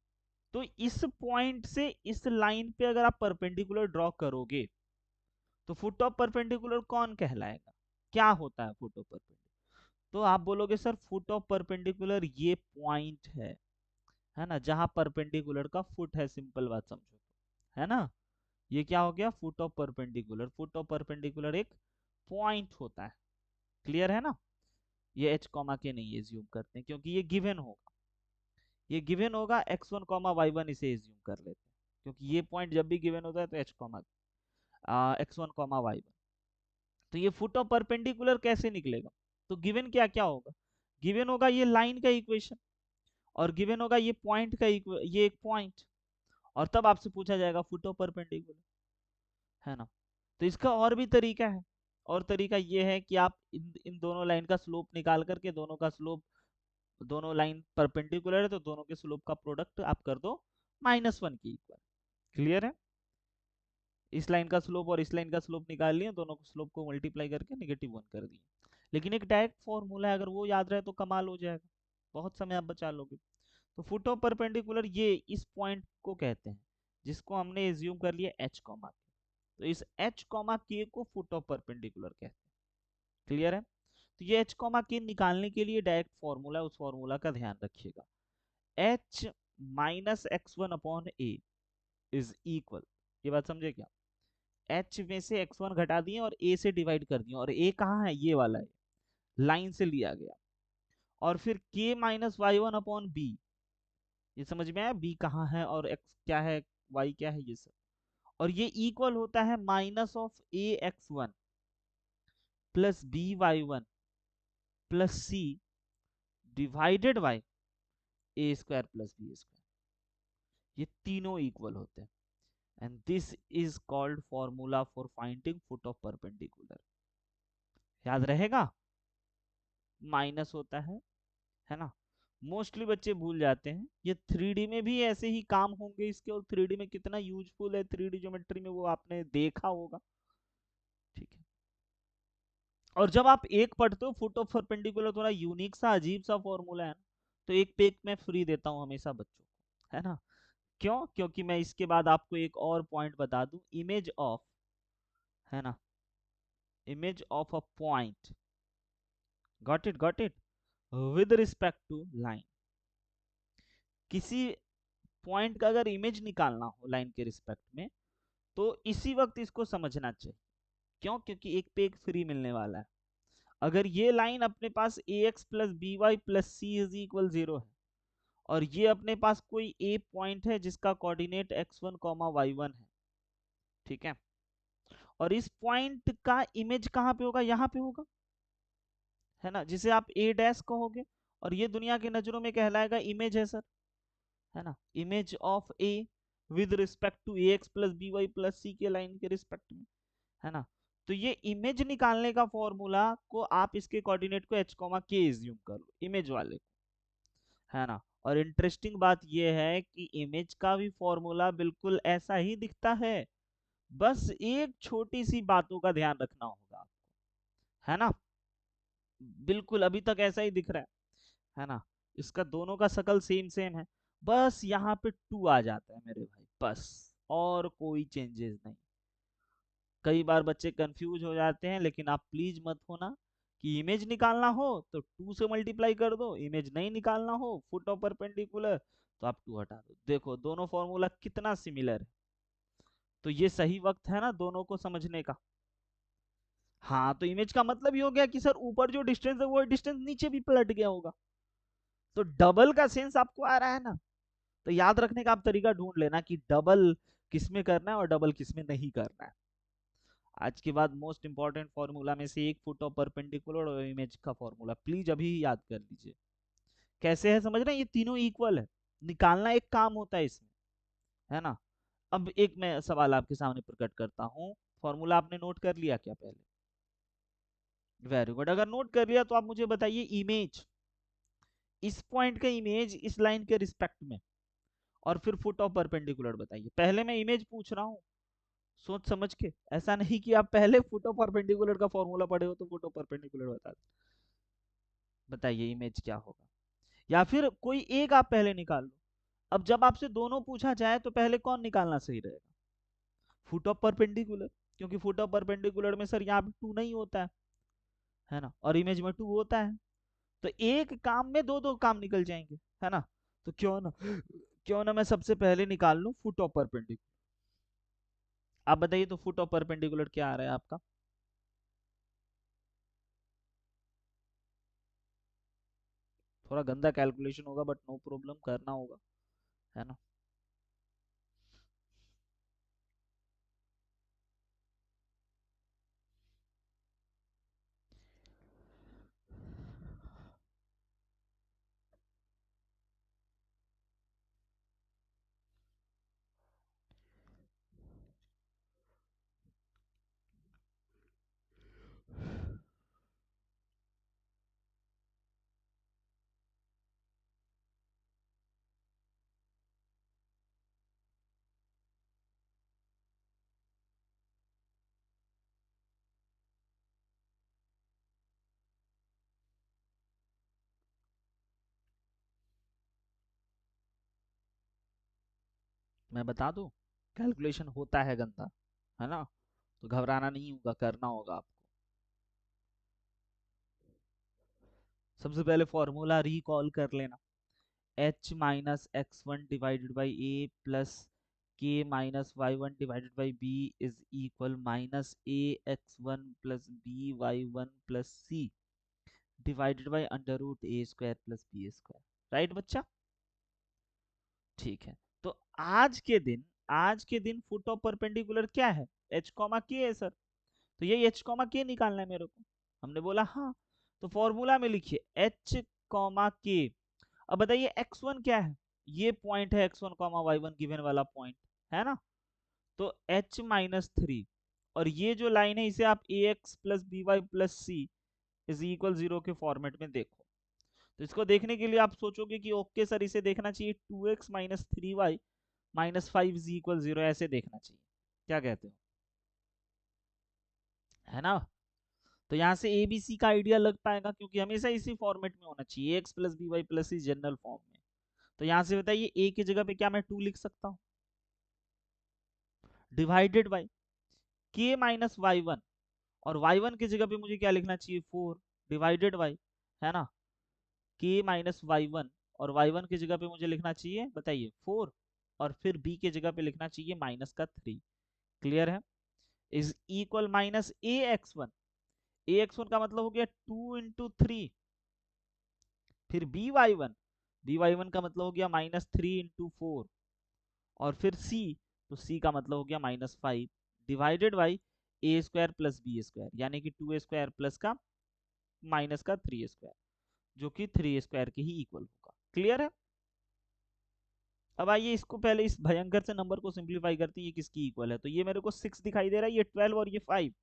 तो इस पॉइंट से इस लाइन पे अगर आप परपेंडिकुलर ड्रॉ करोगे तो फुट ऑफ परपेंडिकुलर कौन कहलाएगा, क्या होता है फुट ऑफ परपेंडिकुलर। तो आप बोलोगे सर फुट ऑफ परपेंडिकुलर ये पॉइंट है ना, जहां परपेंडिकुलर का फुट है, सिंपल बात समझो तो, है ना। ये क्या हो गया, foot of perpendicular. Foot of perpendicular एक पॉइंट होता है, क्लियर है ना। ये h कॉमा के नहीं एज्यूम करते हैं, क्योंकि ये गिवन होगा, ये गिवन होगा x1 कॉमा y1, इसे एज्यूम कर लेते हैं, क्योंकि ये पॉइंट जब भी गिवन होता है तो h comma x1 comma y1। तो ये फुट ऑफ परपेंडिकुलर कैसे निकलेगा, तो गिवन क्या क्या होगा, गिवन होगा ये लाइन का इक्वेशन, और गिवन होगा ये पॉइंट का ये एक पॉइंट, और तब आपसे पूछा जाएगा फुट ऑफ परपेंडिकुलर, है ना। तो इसका और भी तरीका है, और तरीका ये है कि आप इन दोनों लाइन का स्लोप निकाल करके, दोनों का स्लोप, दोनों लाइन परपेंडिकुलर है तो दोनों के स्लोप का प्रोडक्ट आप कर दो -1 के इक्वल, क्लियर है। इस लाइन का स्लोप और इस लाइन का स्लोप निकाल लिए, दोनों को स्लोप को मल्टीप्लाई करके -1 कर दिए। लेकिन एक डायरेक्ट फॉर्मूला है, अगर वो याद रहे तो कमाल हो जाएगा, बहुत समय आप बचा लोगे। तो फुट ऑफ परपेंडिकुलर ये इस पॉइंट को कहते हैं, जिसको हमने एज्यूम कर लिया h कॉमा के, तो इस h कॉमा के को फुट ऑफ परपेंडिकुलर कहते हैं, क्लियर है। तो ये h कॉमा के निकालने के लिए डायरेक्ट फॉर्मूला, उस फॉर्मूला का ध्यान रखिएगा, h minus x1 upon A is equal, ये बात समझे क्या, h में से x1 घटा दिए और a से डिवाइड कर दिए, और a कहाँ है, ये वाला है, लाइन से लिया गया, और फिर k minus y1 upon B, ये समझ में आया, b कहाँ है और x क्या है, y क्या है, ये सब, और ये इक्वल होता है minus of a x1 plus b y1 plus c divided bye a square plus b square, ये तीनों इक्वल होते हैं, and this is called formula for finding foot of perpendicular. याद रहेगा, माइनस होता है ना। मोस्टली बच्चे भूल जाते हैं, ये 3D में भी ऐसे ही काम होंगे इसके, और 3D में कितना यूजफुल है 3D ज्योमेट्री में वो आपने देखा होगा। ठीक है, और जब आप एक पढ़ते हो फुट ऑफ परपेंडिकुलर, थोड़ा यूनिक सा अजीब सा फॉर्मूला है ना, तो एक पेज में फ्री देता हूँ हमेशा बच्चों को, है ना। क्यों, क्योंकि मैं इसके बाद आपको एक और पॉइंट बता दूं, इमेज ऑफ, है ना, image of a point, got it, with respect to line. किसी पॉइंट का अगर इमेज निकालना हो लाइन के रिस्पेक्ट में, तो इसी वक्त इसको समझना चाहिए। क्यों, क्योंकि एक पे एक फ्री मिलने वाला है। अगर ये लाइन अपने पास A X plus B Y plus C is equal 0 है, और ये अपने पास कोई ए पॉइंट है जिसका कोऑर्डिनेट x1 y1 है, ठीक है, और इस पॉइंट का इमेज कहाँ पे होगा, यहाँ पे होगा, है ना, जिसे आप ए डैश कहोगे, और ये दुनिया की नजरों में कहलाएगा इमेज है सर, है ना, image of A with respect to A X plus B Y plus C के लाइन के रिस्पेक्ट में, है ना। तो ये इमेज निकालने का फॉर्मूला को आप इसके कोऑर्डिनेट को h के एज्यूम कर लो, इमेज वाले को, है ना। और इंटरेस्टिंग बात ये है कि इमेज का भी फॉर्मूला बिल्कुल ऐसा ही दिखता है, बस एक छोटी सी बातों का ध्यान रखना होगा आपको, है ना। बिल्कुल अभी तक ऐसा ही दिख रहा है ना, इसका दोनों का शकल सेम सेम है, बस यहाँ पे 2 आ जाता है मेरे भाई, बस, और कोई चेंजेस नहीं। कई बार बच्चे कंफ्यूज हो जाते हैं, लेकिन आप प्लीज मत होना, कि इमेज निकालना हो तो 2 से मल्टीप्लाई कर दो, इमेज नहीं निकालना हो फुट ऑफ परपेंडिकुलर तो आप 2 हटा दो। देखो दोनों फॉर्मूला कितना सिमिलर है, तो ये सही वक्त है ना दोनों को समझने का। हाँ, तो इमेज का मतलब ये हो गया कि सर ऊपर जो डिस्टेंस है वो डिस्टेंस नीचे भी पलट गया होगा। तो डबल का सेंस आपको आ रहा है ना। तो याद रखने का आप तरीका ढूंढ लेना कि डबल किस में करना है और डबल किस में नहीं करना है। आज के बाद मोस्ट इंपॉर्टेंट फॉर्मूला में से एक, फुट ऑफ परपेंडिकुलर और इमेज का फॉर्मूला, प्लीज अभी याद कर लीजिए। कैसे है समझ रहे हैं, ये तीनों इक्वल है, निकालना एक काम होता है इसमें, है ना। अब एक मैं सवाल आपके सामने प्रकट करता हूँ। फॉर्मूला आपने नोट कर लिया क्या पहले? Very good. अगर नोट कर लिया तो आप मुझे बताइए इमेज, इस पॉइंट का इमेज इस लाइन के रिस्पेक्ट में, और फिर फुट ऑफ परपेंडिकुलर बताइए। पहले मैं इमेज पूछ रहा हूँ, सोच समझ के, ऐसा नहीं कि आप पहले फुट ऑफ परपेंडिकुलर का फॉर्मूला पढ़े हो तो फुट ऑफ परपेंडिकुलर बता दो। बताइए इमेज क्या होगा, या फिर कोई एक आप पहले निकाल लो। अब जब आपसे दोनों पूछा जाए तो पहले कौन निकालना सही रहेगा? फुट ऑफ परपेंडिकुलर, क्योंकि फुट ऑफ परपेंडिकुलर में सर यहाँ पे टू नहीं होता है ना, और इमेज में टू होता है। तो एक काम में दो दो काम निकल जाएंगे, है ना। तो क्यों ना मैं सबसे पहले निकाल लूं फुट ऑफ परपेंडिकुलर। आप बताइए तो फुट ऑफ परपेंडिकुलर क्या आ रहा है आपका? थोड़ा गंदा कैलकुलेशन होगा बट नो प्रॉब्लम, करना होगा, है ना। मैं बता दूं, कैलकुलेशन होता है गंदा, है ना। तो घबराना नहीं होगा, करना होगा आपको। सबसे पहले फॉर्मूला रिकॉल कर लेना। H minus X one divided by A plus K minus Y one divided by B is equal minus A X one plus B Y one plus C divided by under root A square plus B square. Right बच्चा? ठीक है। तो आज के दिन foot of perpendicular क्या है? H comma के है सर। तो ये एच कॉमा के निकालना है मेरे को। हमने बोला हाँ। तो फॉर्मूला में लिखिए एच कॉमा के। अब बताइए एक्स वन क्या है? ये पॉइंट है x one comma y one given वाला पॉइंट, है ना। तो एच माइनस थ्री, और ये जो लाइन है इसे आप A X plus B Y plus C is equal zero के फॉर्मेट में देखो। तो इसको देखने के लिए आप सोचोगे कि ओके सर इसे देखना चाहिए two x minus three y minus five is equal zero, ऐसे देखना चाहिए। क्या कहते हो? है ना। तो यहाँ से ए बी सी का आइडिया लग पाएगा, क्योंकि हमेशा इसी फॉर्मेट में होना चाहिए, X plus B Y plus C general form में। तो यहाँ से बताइए ए की जगह पे क्या मैं टू लिख सकता हूँ, डिवाइडेड बाई के माइनस वाई वन, और वाई वन की जगह पे मुझे क्या लिखना चाहिए, फोर, डिवाइडेड बाई, है ना, के माइनस वाई वन, और वाई वन की जगह पे मुझे लिखना चाहिए बताइए फोर, और फिर बी की जगह पे लिखना चाहिए माइनस का थ्री। क्लियर है? Is equal minus A X one, A X one का मतलब हो गया टू इंटू थ्री, फिर बी वाई वन का मतलब हो गया माइनस थ्री इंटू फोर, और फिर सी, तो सी का मतलब हो गया minus five, divided by A square plus B square, यानी कि टू स्क्वायर प्लस का माइनस का थ्री स्क्वायर, जो कि थ्री स्क्वायर के ही इक्वल होगा। क्लियर है? अब आइए इसको पहले इस भयंकर से नंबर को सिंप्लीफाई करते हैं, ये किसकी इक्वल है। तो ये मेरे को सिक्स दिखाई दे रहा है, ये ट्वेल्व और ये फाइव।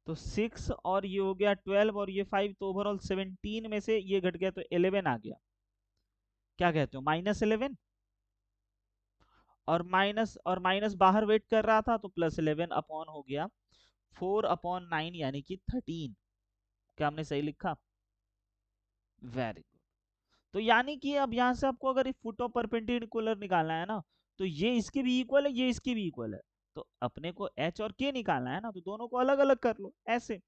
तो सिक्स और ये हो गया ट्वेल्व और ये फाइव, तो ओवरऑल 17 में से ये घट गया तो 11 आ गया। क्या कहते हो, माइनस 11। और माइनस बाहर वेट कर रहा था, तो प्लस 11 अपॉन हो गया फोर अपॉन नाइन, यानी कि 13। क्या हमने सही लिखा? Very good. तो यानी कि अब यहां से आपको अगर फुट ऑफ परपेंडिकुलर निकालना है ना, तो ये इसके भी इक्वल है, ये इसके भी इक्वल है। तो अपने को एच और के निकालना है ना, तो दोनों को अलग अलग कर लो ऐसे।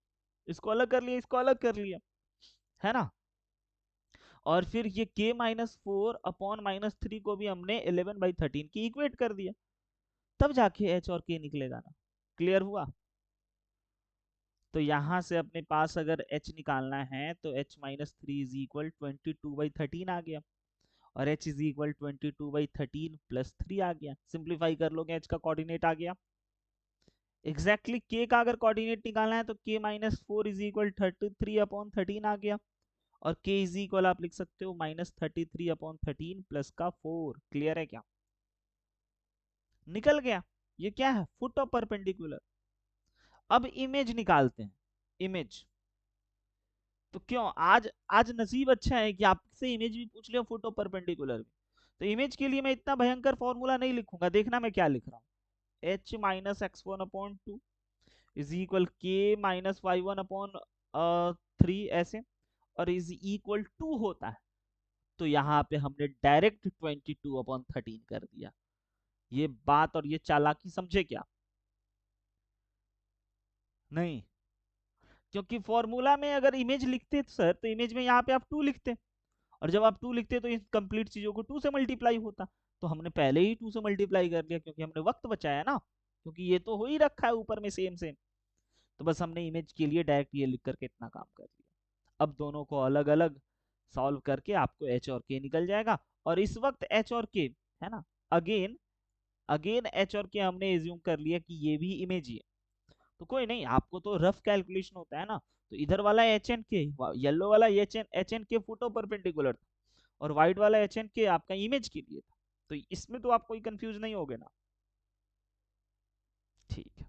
इसको अलग कर लिया, इसको अलग कर लिया, है ना। और फिर ये के minus four upon minus three को भी हमने 11/13 की इक्वेट कर दिया, तब जाके एच और के निकलेगा ना। क्लियर हुआ? तो यहाँ से अपने पास अगर h निकालना है तो h minus three is equal 22/13 आ गया, और h इज इक्वल 22/13 प्लस 3 आ गया। सिंप्लीफाई कर लोगे, h का कोऑर्डिनेट आ गया। एग्जैक्टली k का अगर कोऑर्डिनेट निकालना है तो k minus four is equal 33/13 आ गया, और k इज इक्वल आप लिख सकते हो -33/13 प्लस का 4। क्लियर है क्या? निकल गया। ये क्या है? Foot of perpendicular. अब इमेज निकालते हैं। इमेज तो क्यों आज आज नसीब अच्छा है कि आपसे इमेज भी पूछ लिया, फुट ऑफ परपेंडिकुलर भी। तो इमेज के लिए मैं इतना भयंकर फॉर्मूला नहीं लिखूंगा, देखना मैं क्या लिख रहा हूँ। h minus X one upon two is equal K minus Y one upon three ऐसे, और इज इक्वल टू होता है तो यहाँ पे हमने डायरेक्ट 22/13 कर दिया। ये बात और ये चालाकी समझे क्या? नहीं, क्योंकि फॉर्मूला में अगर इमेज लिखते सर तो इमेज में यहाँ पे आप 2 लिखते, और जब आप 2 लिखते तो इन कंप्लीट चीजों को 2 से मल्टीप्लाई होता। तो हमने पहले ही 2 से मल्टीप्लाई कर लिया क्योंकि हमने वक्त बचाया ना, क्योंकि ये तो हो ही रखा है ऊपर में सेम सेम। तो बस हमने इमेज के लिए डायरेक्ट ये लिख करके इतना काम कर लिया। अब दोनों को अलग अलग सॉल्व करके आपको एच और के निकल जाएगा, और इस वक्त एच और के है ना, अगेन अगेन एच और के हमने एज्यूम कर लिया कि ये भी इमेज ही है। तो कोई नहीं, आपको तो रफ कैलकुलेशन होता है ना, तो इधर वाला एच एन के, येलो वाला एच एन के फुट ऑफ परपेंडिकुलर था, और व्हाइट वाला एच एन के आपका इमेज के लिए था। तो इसमें तो आप कोई कंफ्यूज नहीं होगे ना। ठीक है,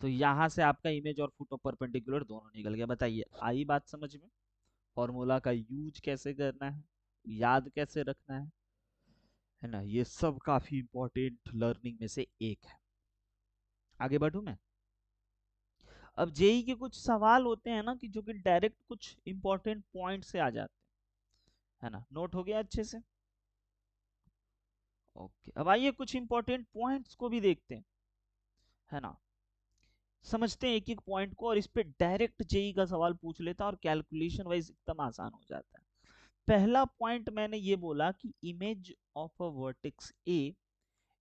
तो यहां से आपका इमेज और फुट ऑफ परपेंडिकुलर दोनों निकल गया। बताइए, आई बात समझ में? फॉर्मूला का यूज कैसे करना है, याद कैसे रखना है ना, ये सब काफी इंपॉर्टेंट लर्निंग में से एक है। आगे बढ़ू मैं। अब जेई के कुछ सवाल होते हैं ना कि जो कि डायरेक्ट कुछ इंपॉर्टेंट पॉइंट से आ जाते हैं, है ना। नोट हो गया अच्छे से? ओके, अब आइए कुछ इंपॉर्टेंट पॉइंट्स को भी देखते हैं, है ना। समझते हैं एक एक पॉइंट को, और इस पे डायरेक्ट जेई का सवाल पूछ लेता है और कैलकुलेशन वाइज एकदम आसान हो जाता है। पहला पॉइंट मैंने ये बोला कि image of a vertex A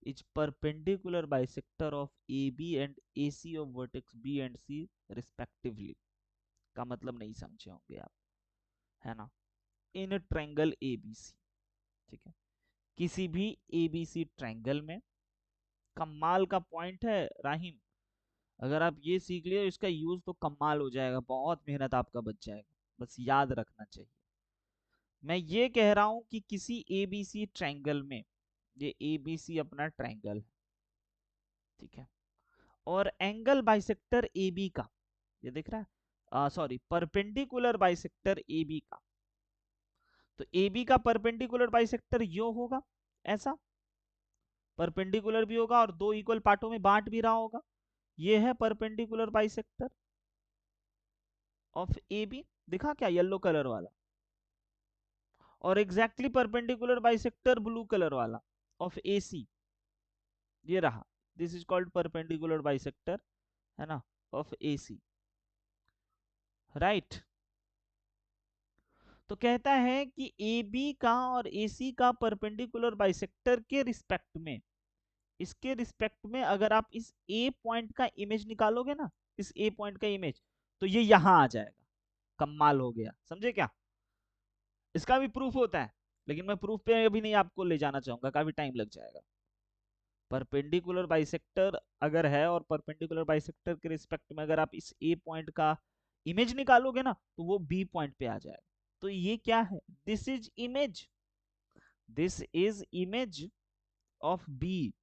is perpendicular bisector of A B and A C of vertex B and C respectively. का मतलब नहीं समझे होंगे आप, है ना। In triangle A B C, ठीक है, किसी भी ए बी सी ट्रायंगल में। कमाल का पॉइंट है राहिम, अगर आप ये सीख लियो इसका यूज तो कमाल हो जाएगा, बहुत मेहनत आपका बच जाएगा, बस याद रखना चाहिए। मैं ये कह रहा हूं कि किसी एबीसी ट्रायंगल में, ये एबीसी अपना ट्रायंगल है, ठीक है, और एंगल बाइसेक्टर ए बी का, ये दिख रहा है, sorry, perpendicular bisector A B का। तो ए बी का परपेंडिकुलर बाइसेक्टर यो होगा, ऐसा परपेंडिकुलर भी होगा और दो इक्वल पार्टों में बांट भी रहा होगा। ये है perpendicular bisector of A B, दिखा क्या येलो कलर वाला, और exactly perpendicular bisector blue colour वाला ऑफ ए सी, ये रहा। This is called perpendicular bisector, है ना, ऑफ ए सी, राइट। तो कहता है कि ए बी का और ए सी का परपेंडिकुलर बाइसेक्टर के रिस्पेक्ट में, इसके रिस्पेक्ट में अगर आप इस ए पॉइंट का इमेज निकालोगे ना, इस ए पॉइंट का इमेज, तो ये यहां आ जाएगा। कमाल हो गया, समझे क्या? इसका भी प्रूफ होता है, लेकिन मैं प्रूफ पे अभी नहीं आपको ले जाना चाहूंगा, काफी टाइम लग जाएगा। परपेंडिकुलर बाइसेक्टर अगर है और परपेंडिकुलर बाइसेक्टर के रिस्पेक्ट में अगर आप इस ए पॉइंट का इमेज निकालोगे ना, तो वो बी पॉइंट पे आ जाएगा। तो ये क्या है? This is image, this is image of B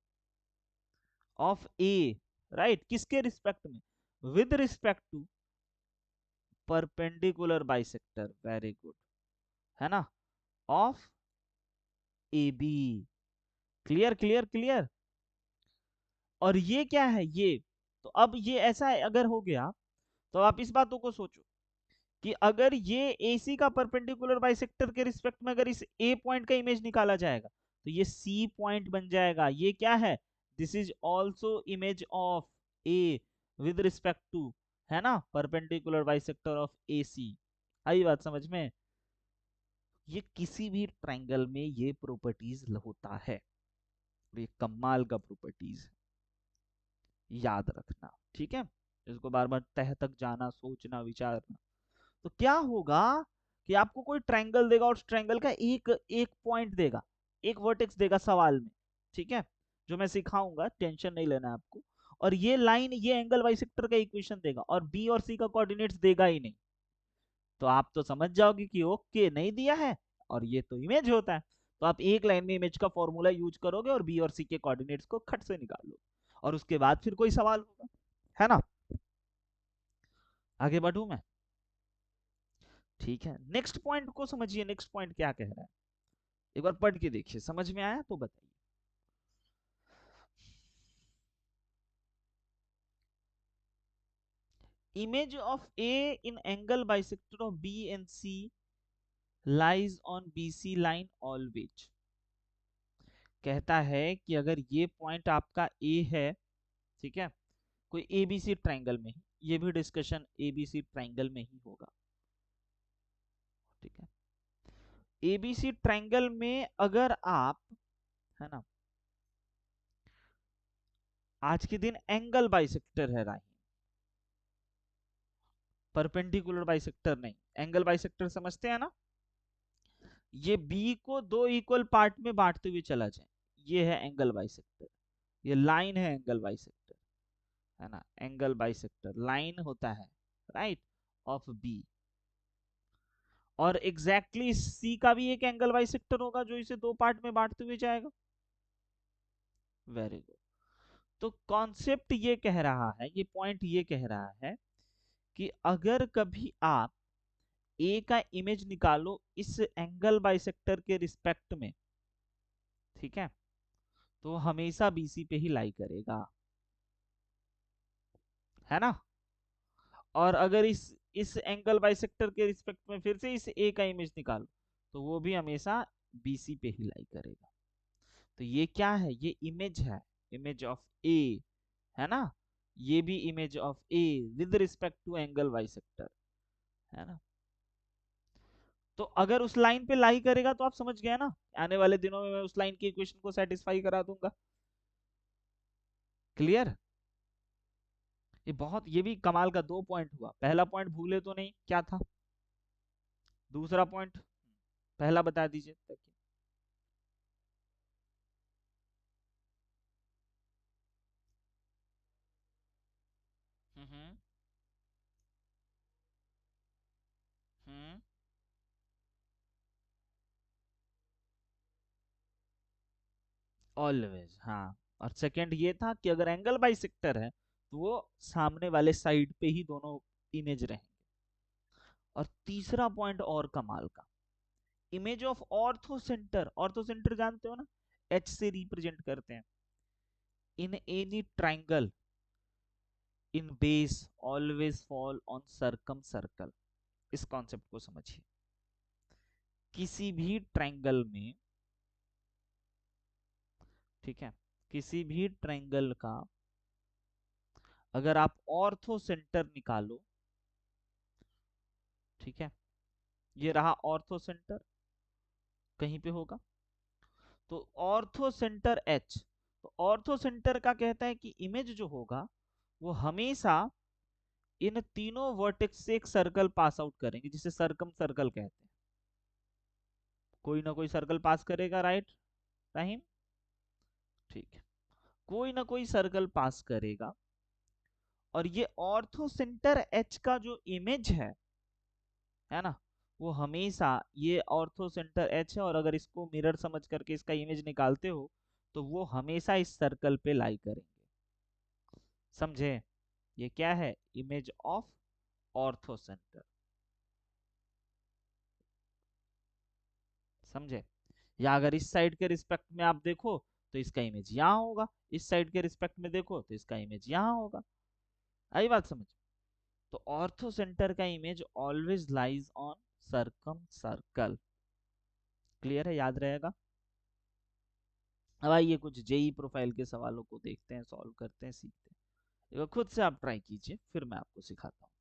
of A, right. किसके रिस्पेक्ट में? With respect to perpendicular bisector, very good, है ना, of A B. Clear clear clear. और ये क्या है? ये, तो अब ये ऐसा है, अगर हो गया तो आप इस बातों को सोचो कि अगर ये AC का परपेंडिकुलर बाइसेक्टर के रिस्पेक्ट में अगर इस A पॉइंट का इमेज निकाला जाएगा तो ये C पॉइंट बन जाएगा। ये क्या है? This is also image of A with respect to, है ना, परपेंडिकुलर बाइसेक्टर ऑफ AC। आई बात समझ में? ये किसी भी ट्रायंगल में ये प्रॉपर्टीज होता है, ये कमाल का प्रॉपर्टीज, याद रखना, ठीक है। इसको बार बार तह तक जाना, सोचना, विचारना। तो क्या होगा कि आपको कोई ट्रायंगल देगा और उस ट्रायंगल का एक एक पॉइंट देगा, एक वर्टेक्स देगा सवाल में, ठीक है, जो मैं सिखाऊंगा, टेंशन नहीं लेना है आपको। और ये लाइन, ये एंगल बाइसेक्टर का इक्वेशन देगा और बी और सी का कोऑर्डिनेट्स देगा ही नहीं। तो आप तो समझ जाओगे कि ओके नहीं दिया है, और ये तो इमेज होता है। तो आप एक लाइन में इमेज का फॉर्मूला यूज करोगे और बी और सी के कोऑर्डिनेट्स को खट से निकाल लो, और उसके बाद फिर कोई सवाल होगा, है ना। आगे बढ़ू मैं? ठीक है, नेक्स्ट पॉइंट को समझिए, नेक्स्ट पॉइंट क्या कह रहा है, एक बार पढ़ के देखिए, समझ में आया तो बताइए। Image of A in angle bisector of B and C lies on BC line always। कहता है कि अगर ये पॉइंट आपका A है, ठीक है, कोई ABC ट्रायंगल में, ये भी डिस्कशन ABC ट्रायंगल में ही होगा, ठीक है। ABC ट्रायंगल में अगर आप, है ना, आज के दिन एंगल बाइसेक्टर है राही, परपेंडिकुलर बाइसेक्टर नहीं, एंगल बाइसेक्टर समझते हैं ना, ये बी को दो इक्वल पार्ट में बांटते हुए चला जाए, ये है एंगल बाइसेक्टर, ये लाइन है एंगल बाइसेक्टर, है ना, एंगल बाइसेक्टर लाइन होता है, राइट, ऑफ बी। और एग्जैक्टली सी का भी एक एंगल बाइसेक्टर होगा जो इसे दो पार्ट में बांटते हुए जाएगा। Very good. तो कॉन्सेप्ट ये कह रहा है, ये पॉइंट ये कह रहा है कि अगर कभी आप ए का इमेज निकालो इस एंगल बाइसेक्टर के रिस्पेक्ट में, ठीक है, तो हमेशा बीसी पे ही लाई करेगा, है ना। और अगर इस एंगल बाइसेक्टर के रिस्पेक्ट में फिर से इस ए का इमेज निकालो, तो वो भी हमेशा बीसी पे ही लाई करेगा। तो ये क्या है, ये इमेज है, इमेज ऑफ ए, है ना, ये भी image of A with respect to angle bisector, है ना। तो अगर उस लाइन पे लाई करेगा तो आप समझ गए ना, आने वाले दिनों में मैं उस लाइन के इक्वेशन को सेटिस्फाई करा दूंगा। क्लियर? ये भी कमाल का दो पॉइंट हुआ, पहला पॉइंट भूले तो नहीं, क्या था, दूसरा पॉइंट पहला बता दीजिए ताकि। हम्म हम्म ऑलवेज, हाँ। और सेकंड ये था कि अगर एंगल बाइसेक्टर है तो वो सामने वाले साइड पे ही दोनों इमेज रहेंगे। और तीसरा पॉइंट और कमाल का, image of ortho centre, ortho centre जानते हो ना, एच से रिप्रेजेंट करते हैं, in any triangle in base always fall on circum circle. इस कॉन्सेप्ट को समझिए, किसी भी ट्राइंगल में, ठीक है, किसी भी ट्राइंगल का अगर आप ऑर्थो सेंटर निकालो, ठीक है, ये रहा ऑर्थो सेंटर, कहीं पे होगा, तो ऑर्थो सेंटर एच, तो ऑर्थो सेंटर का कहता है कि इमेज जो होगा वो हमेशा इन तीनों वर्टेक्स से एक सर्कल पास आउट करेंगे, जिसे सर्कम सर्कल कहते हैं, कोई ना कोई सर्कल पास करेगा, राइट राहिम, ठीक है, कोई ना कोई सर्कल पास करेगा। और ये ऑर्थो सेंटर एच का जो इमेज है ना, वो हमेशा, ये ऑर्थो सेंटर एच है और अगर इसको मिरर समझ करके इसका इमेज निकालते हो तो वो हमेशा इस सर्कल पे लाई करेंगे, समझे। ये क्या है, इमेज ऑफ ऑर्थो सेंटर, समझे। या अगर इस साइड के रिस्पेक्ट में आप देखो तो इसका इमेज यहाँ होगा, इस साइड के रिस्पेक्ट में देखो तो इसका इमेज यहाँ होगा, आई बात समझ। तो ऑर्थो सेंटर का image always lies on circum circle. Clear है, याद रहेगा। अब आइए कुछ जेई प्रोफाइल के सवालों को देखते हैं, सॉल्व करते हैं, सीखते हैं। एक बार खुद से आप ट्राई कीजिए, फिर मैं आपको सिखाता हूँ।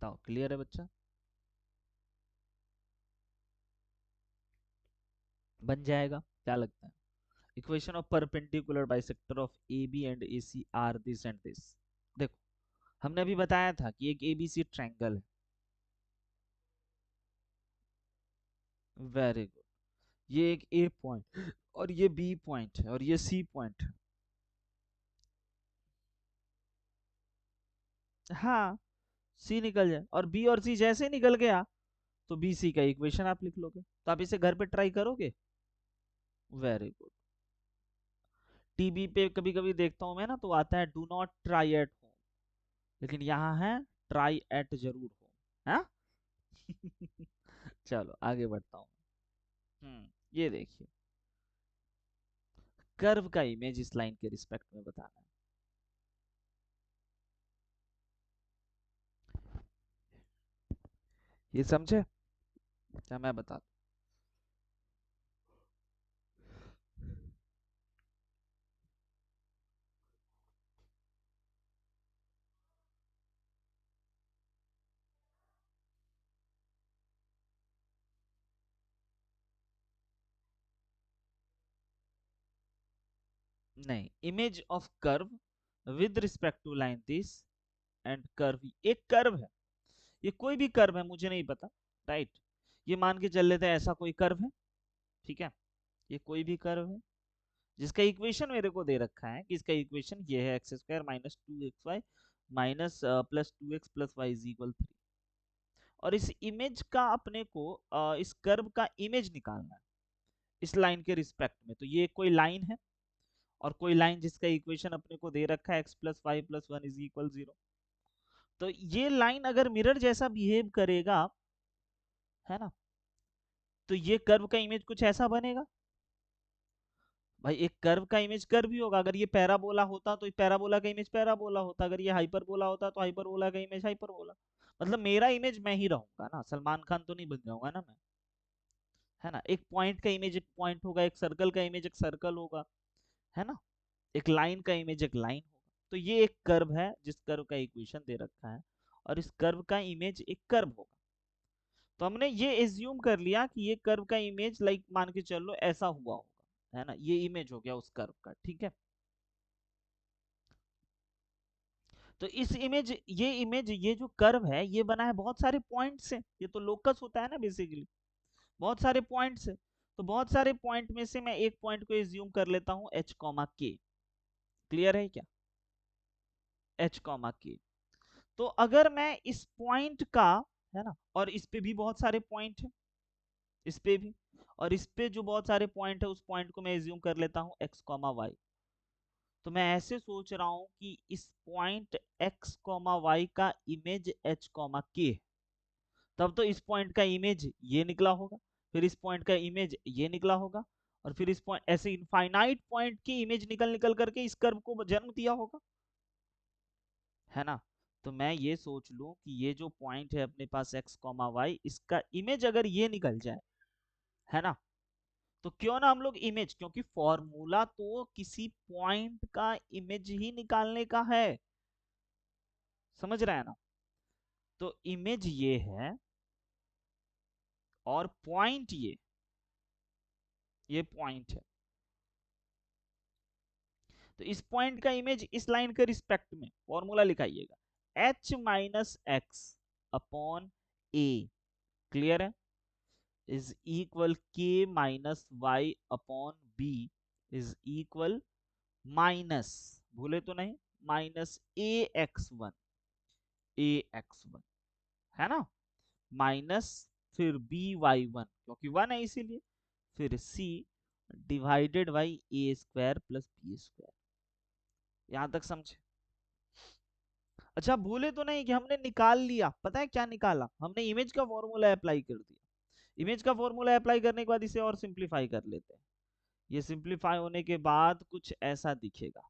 बताओ, क्लियर है बच्चा? बन जाएगा, क्या लगता है? Equation of perpendicular bisector of A B and A C are this and this. देखो, हमने अभी बताया था कि एक एबीसी ट्रायंगल है। Very good. ये एक ए पॉइंट और ये बी पॉइंट है और ये सी पॉइंट है। हाँ, सी निकल जाए और बी और सी जैसे निकल गया तो बी सी का इक्वेशन आप लिख लोगे। तो आप इसे घर पे ट्राई करोगे? Very good. टीवी पे कभी कभी देखता हूं मैं ना, तो आता है do not try at home, लेकिन यहाँ है ट्राई एट जरूर होम। हाँ। चलो आगे बढ़ता हूँ। ये देखिए, कर्व का इमेज इस लाइन के रिस्पेक्ट में बताना है। ये समझे? क्या मैं बता नहीं, image of curve with respect to line this and curve. एक कर्व है, ये कोई भी कर्व है, मुझे नहीं पता, राइट? ये मान के चल लेते हैं ऐसा कोई कर्व है, ठीक है? ये कोई भी कर्व है जिसका इक्वेशन मेरे को दे रखा है कि इसका इक्वेशन ये है x square minus two x y minus plus two x plus y is equal 3। और इस इमेज का अपने को इस कर्व का इमेज निकालना है इस लाइन के रिस्पेक्ट में। तो ये कोई लाइन है और कोई लाइन जिसका इक्वेशन अपने को दे रखा है x plus y plus one is equal 0। तो ये लाइन अगर मिरर जैसा बिहेव करेगा, है ना, तो ये कर्व का इमेज कुछ ऐसा बनेगा। भाई एक कर्व का इमेज कर्व ही होगा। अगर ये पैराबोला होता तो पैराबोला का इमेज पैराबोला होता, अगर ये हाइपरबोला होता तो हाइपरबोला का इमेज हाइपरबोला। मतलब मेरा इमेज मैं ही रहूंगा ना, सलमान खान तो नहीं बन जाऊंगा ना मैं, है ना? एक पॉइंट का इमेज एक पॉइंट होगा, एक सर्कल का इमेज एक सर्कल होगा, है ना? एक लाइन का इमेज एक लाइन होगा। तो ये एक कर्व है जिस कर्व का इक्वेशन दे रखा है और इस कर्व का इमेज एक कर्व होगा। तो हमने ये एज्यूम कर लिया कि ये कर्व का इमेज लाइक मान के चलो ऐसा हुआ होगा, है ना? ये इमेज हो गया उस कर्व का, ठीक है? तो इस इमेज ये जो कर्व है ये बना है बहुत सारे पॉइंट से। ये तो लोकस होता है ना बेसिकली, बहुत सारे पॉइंट से। तो बहुत सारे पॉइंट में से मैं एक पॉइंट को एज्यूम कर लेता हूं एच कॉमा के। क्लियर है क्या? एच कॉमा के। तो अगर मैं इस पॉइंट का, है ना, और इस पे भी बहुत सारे पॉइंट है, इस पे भी, और इस पे जो बहुत सारे पॉइंट है उस पॉइंट को मैं एज्यूम कर लेता हूं एक्स कॉमा वाई। तो मैं ऐसे सोच रहा हूं कि इस पॉइंट एक्स कॉमा वाई का इमेज एच कॉमा के है। तब तो इस पॉइंट का इमेज ये निकला होगा, फिर इस पॉइंट का इमेज ये निकला होगा, और फिर इस पॉइंट, ऐसे इनफाइनाइट पॉइंट की इमेज निकल निकल करके इस कर्व को जन्म दिया होगा, है ना? तो मैं ये सोच लूं कि ये जो पॉइंट है अपने पास एक्स कॉमा वाई, इसका इमेज अगर ये निकल जाए, है ना, तो क्यों ना हम लोग इमेज, क्योंकि फॉर्मूला तो किसी पॉइंट का इमेज ही निकालने का है, समझ रहे हैं ना? तो इमेज ये है और पॉइंट ये पॉइंट है। तो इस पॉइंट का इमेज इस लाइन के रिस्पेक्ट में फॉर्मूला लिखाइएगा, H minus X upon A, clear है, is equal K minus Y upon B is equal minus, भूले तो नहीं, minus A X one, A X one, है ना, माइनस फिर बी वाई वन क्योंकि वन है इसीलिए, फिर C divided by A square plus B square. यहां तक समझे? अच्छा, भूले तो नहीं कि हमने निकाल लिया, पता है क्या निकाला? हमने इमेज का फॉर्मूला अप्लाई कर दिया। इमेज का फॉर्मूला अप्लाई करने के बाद इसे और सिंप्लीफाई कर लेते हैं। ये सिंप्लीफाई होने के बाद कुछ ऐसा दिखेगा।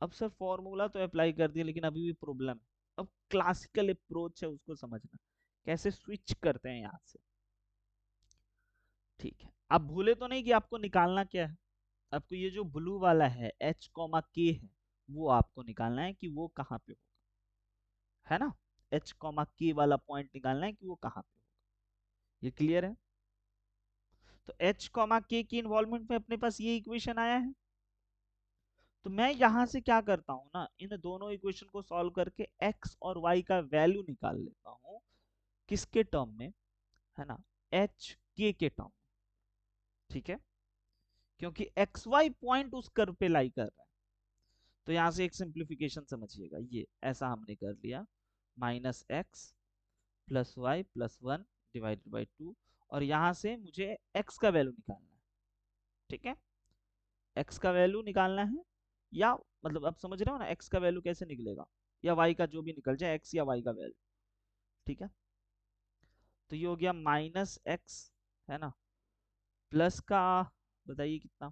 अब सर फॉर्मूला तो अप्लाई कर दिया लेकिन अभी भी प्रॉब्लम है। अब क्लासिकल अप्रोच है उसको समझना, कैसे स्विच करते हैं यहां से। ठीक है, आप भूले तो नहीं कि आपको निकालना क्या है? आपको ये जो ब्लू वाला है एच कॉमा के है, वो आपको निकालना है कि वो कहाँ पे होगा, है ना? एच कॉमा के वाला पॉइंट निकालना है कि वो कहाँ पे होगा। ये क्लियर है? तो एच कॉमा के की इन्वॉल्वमेंट में अपने पास ये इक्वेशन आया है। तो मैं यहां से क्या करता हूं ना, इन दोनों इक्वेशन को सॉल्व करके एक्स और वाई का वैल्यू निकाल लेता हूं। किसके टर्म में? है ना, एच के टर्म। ठीक है, क्योंकि एक्स वाई पॉइंट उस कर्व पे लाई कर रहा है। तो यहां से एक सिंप्लीफिकेशन समझिएगा, ये ऐसा हमने कर लिया, minus x plus y plus one divided by two, और यहां से मुझे एक्स का वैल्यू निकालना है। ठीक है, एक्स का वैल्यू निकालना है, या मतलब आप समझ रहे हो ना एक्स का वैल्यू कैसे निकलेगा, या वाई का जो भी निकल जाए, एक्स या वाई का वैल्यू। ठीक है, तो ये हो गया माइनस एक्स, है ना, प्लस का बताइए कितना।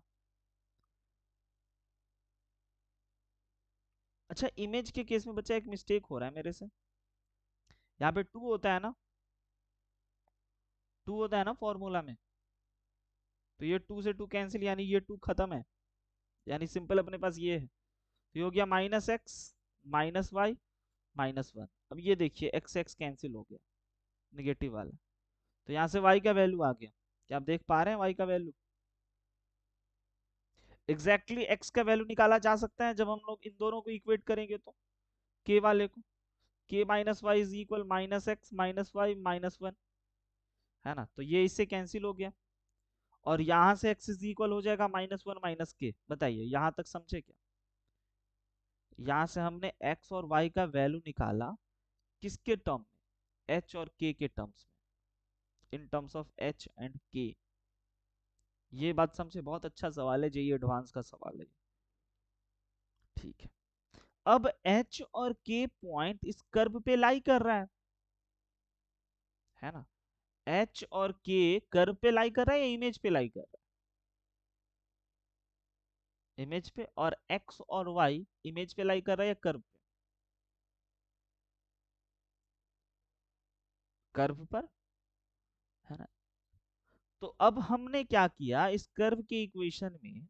अच्छा, इमेज के केस में बच्चा एक मिस्टेक हो रहा है मेरे से, यहाँ पे टू होता है ना, टू होता है ना फॉर्मूला में, तो ये टू से टू कैंसिल, यानी ये टू खत्म है, यानी सिंपल अपने पास ये है। तो ये हो गया minus x minus y minus one. अब ये देखिए एक्स एक्स कैंसिल हो गया, निगेटिव वाला, तो यहाँ से वाई का वैल्यू आ गया। क्या आप देख पा रहे हैं वाई का वैल्यू? एग्जैक्टली एक्स का वैल्यू निकाला जा सकता है जब हम लोग इन दोनों को इक्वेट करेंगे, तो के वाले को, के minus y is equal minus x minus y minus one, है ना, तो ये इससे कैंसिल हो गया, और यहां से एक्स इज इक्वल हो जाएगा माइनस वन माइनस के। बताइए यहां तक समझे क्या? यहां से हमने एक्स और वाई का वैल्यू निकाला, किसके टर्म में? एच और के टर्म्स में, in terms of H and के। ये बात समझे, बहुत अच्छा सवाल है, जेईई एडवांस का सवाल है। ठीक है, अब एच और के पॉइंट इस कर्व पे लाई कर रहा है ना, एच और के कर्व पे लाई कर रहा है या इमेज पे लाई कर रहा है? इमेज पे। और एक्स और वाई इमेज पे लाई कर रहा है या कर्व पे? कर्व पर, है ना। तो अब हमने क्या किया, इस कर्व के इक्वेशन में,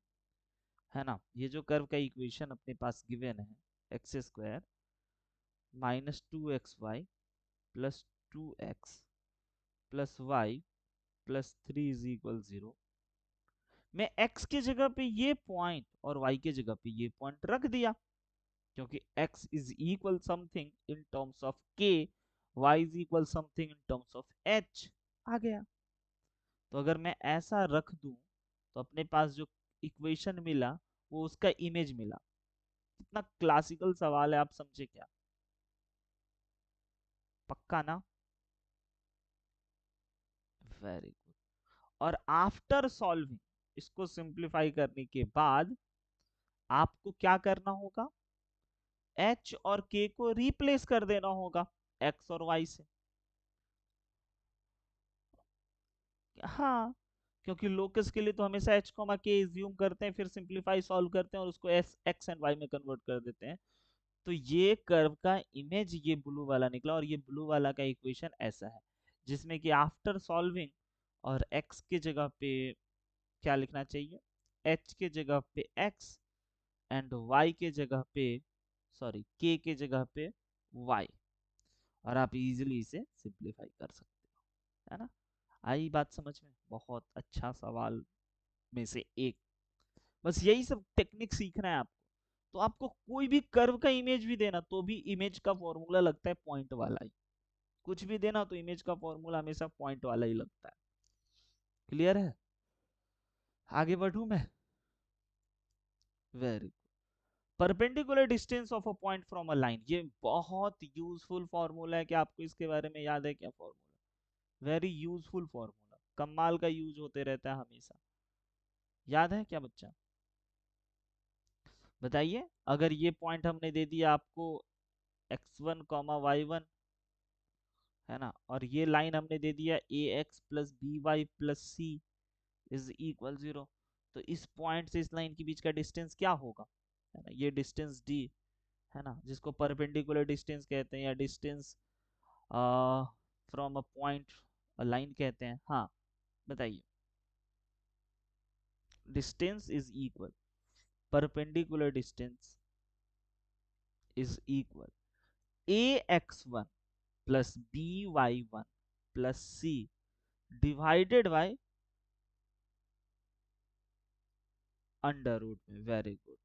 है ना, ये जो कर्व का इक्वेशन अपने पास गिवन है, x square minus two x y plus two x plus y plus three is equal zero, मैं x की जगह पे ये पॉइंट और y की जगह पे ये पॉइंट रख दिया, क्योंकि x is equal something in terms of k, y is equal something in terms of h। आ गया। तो अगर मैं ऐसा रख दूं, तो अपने पास जो इक्वेशन मिला वो उसका इमेज मिला। कितना क्लासिकल सवाल है, आप समझे क्या? पक्का ना? Very good. और आफ्टर सॉल्विंग, इसको सिंप्लीफाई करने के बाद आपको क्या करना होगा, एच और के को रिप्लेस कर देना होगा एक्स और वाई से। हाँ, क्योंकि लोकस के लिए तो हमेशा एच कॉमा के एज्यूम करते हैं, फिर सिंप्लीफाई सॉल्व करते हैं और उसको एस एक्स एंड वाई में कन्वर्ट कर देते हैं। तो ये कर्व का इमेज ये ब्लू वाला निकला, और ये ब्लू वाला का इक्वेशन ऐसा है, जिसमें कि आफ्टर सॉल्विंग और एक्स के जगह पे क्या लिखना चाहिए, एच के जगह पे एक्स एंड वाई के जगह पे, सॉरी के जगह पे वाई, और आप इजीली इसे सिंप्लीफाई कर सकते हो, है ना। आई बात समझ में? बहुत अच्छा सवाल में से एक। बस यही सब टेक्निक सीखना है आपको। तो आपको कोई भी कर्व का इमेज भी देना, तो भी इमेज का फॉर्मूला लगता है पॉइंट वाला ही। कुछ भी देना तो इमेज का फॉर्मूला हमेशा पॉइंट वाला ही लगता है। क्लियर है? आगे बढ़ूं मैं? Very good. Perpendicular distance of a point from a line, ये बहुत यूजफुल फॉर्मूला है। क्या आपको इसके बारे में याद है क्या फॉर्मूला? वेरी यूजफुल फॉर्मूला, कमाल का यूज होते रहता है हमेशा। याद है क्या बच्चा? बताइए, अगर ये पॉइंट हमने दे दिया आपको x1 कॉमा y1, है ना, और ये लाइन हमने दे दिया ax plus B Y plus C is equal zero, तो इस पॉइंट से इस लाइन के बीच का डिस्टेंस क्या होगा, है ना, ये डिस्टेंस d, है ना, जिसको परपेंडिकुलर डिस्टेंस कहते हैं, या distance from a point line कहते हैं। हाँ, बताइए। Distance is equal, perpendicular distance is equal ax1 plus by1 plus c divided by under root में। Very good.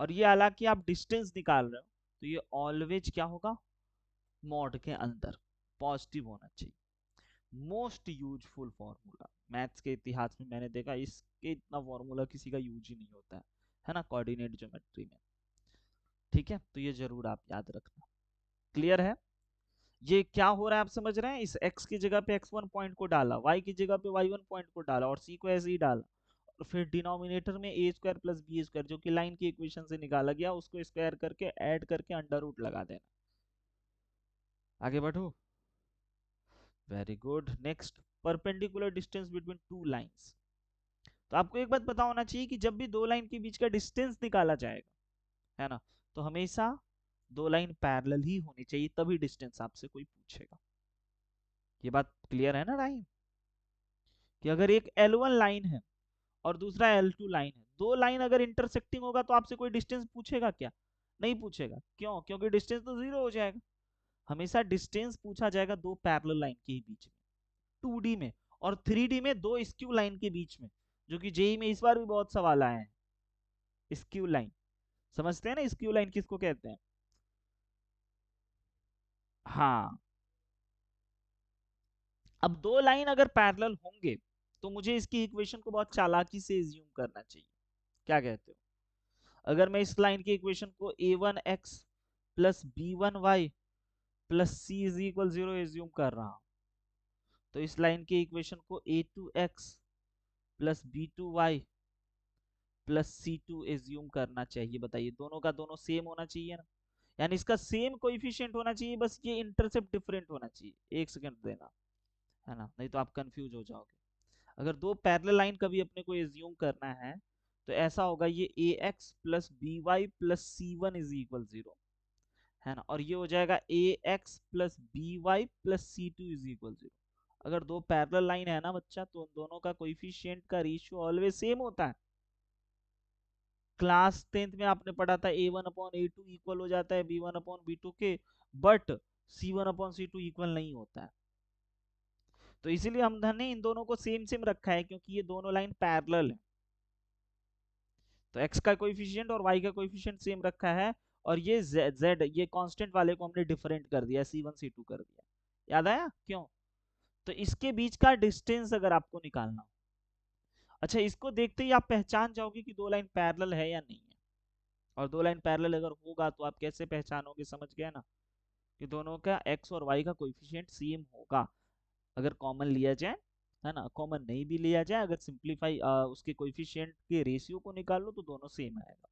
और ये हालांकि आप डिस्टेंस निकाल रहे हो तो ये ऑलवेज क्या होगा, मॉड के अंदर पॉजिटिव होना चाहिए। मोस्ट यूजफुल फॉर्मूला मैथ्स के इतिहास में मैंने देखा, इसके इतना फॉर्मूला किसी का यूज ही नहीं होता है ना, कोऑर्डिनेट ज्योमेट्री में। ठीक है, तो ये जरूर आप याद रखना। क्लियर है? ये क्या हो रहा है आप समझ रहे हैं, इस x की जगह पे x1 पॉइंट को डाला, y की जगह पे y1 पॉइंट को डाला और c को ऐसे ही डाला, और फिर डिनोमिनेटर में a square plus B square जो कि लाइन की इक्वेशन से निकाला गया उसको स्क्वायर करके ऐड करके अंडर रूट लगा देना। आगे बढ़ो। Very good. Next, perpendicular distance between two lines. तो आपको एक बात पता होना चाहिए कि जब भी दो लाइन के बीच का डिस्टेंस निकाला जाएगा, है ना, तो हमेशा दो लाइन पैरेलल ही होनी चाहिए, तभी डिस्टेंस आपसे कोई पूछेगा। ये बात क्लियर है ना राइम? कि अगर एक L1 लाइन है और दूसरा L2 लाइन है, दो लाइन अगर इंटरसेक्टिंग होगा तो आपसे कोई डिस्टेंस पूछेगा क्या? नहीं पूछेगा। क्यों? क्योंकि डिस्टेंस तो जीरो हो जाएगा। हमेशा डिस्टेंस पूछा जाएगा दो पैरेलल लाइन के ही बीच में, 2D में, और 3D में दो स्क्यू लाइन के बीच में, जो कि जेई में इस बार भी बहुत सवाल आए हैं। स्क्यू लाइन समझते हैं ना, स्क्यू लाइन किसको कहते हैं? हाँ। अब दो लाइन अगर पैरेलल होंगे तो मुझे इसकी इक्वेशन को बहुत चालाकी से एज्यूम करना चाहिए। क्या कहते हो? अगर मैं इस लाइन की इक्वेशन को a1x plus b1y plus c is equal 0 assume कर रहा हूं, तो इस लाइन की इक्वेशन को a2x plus b2y plus c2 assume करना चाहिए। बताइए, दोनों का दोनों सेम होना चाहिए ना, यानी इसका सेम कोएफिशिएंट होना चाहिए, बस ये इंटरसेप्ट डिफरेंट होना चाहिए। एक सेकंड देना, है ना, नहीं तो आप कंफ्यूज हो जाओगे। अगर दो पैरेलल लाइन कभी अपने को एज्यूम करना है तो ऐसा होगा, ये ax plus B Y plus c one is equal 0, है ना, और ये हो जाएगा ax plus B Y plus c two is equal 0। अगर दो पैरेलल लाइन है ना बच्चा, तो उन दोनों का कोएफिशिएंट का रेशियो ऑलवेज सेम होता है। क्लास 10th में आपने पढ़ा था a1 अपॉन a2 इक्वल हो जाता है b1 अपॉन b2 के, but c1 upon c2 equal नहीं होता है। तो इसीलिए हमने इन दोनों को सेम सेम रखा है, क्योंकि ये दोनों लाइन पैरेलल है। तो x का कोएफिशिएंट और y का कोएफिशिएंट सेम रखा है, और ये z ये कांस्टेंट वाले को हमने डिफरेंट कर दिया, c1 c2 कर दिया। याद आया क्यों? तो इसके बीच का डिस्टेंस अगर आपको निकालना हो, अच्छा, इसको देखते ही आप पहचान जाओगे कि दो लाइन पैरेलल है या नहीं है। और दो लाइन पैरेलल अगर होगा तो आप कैसे पहचानोगे, समझ गए ना, कि दोनों का x और y का कोएफिशिएंट सेम होगा। अगर कॉमन लिया जाए, है ना, कॉमन नहीं भी लिया जाए, अगर सिंप्लीफाई उसके कोएफिशिएंट के रेशियो को निकाल लो तो दोनों सेम आएगा।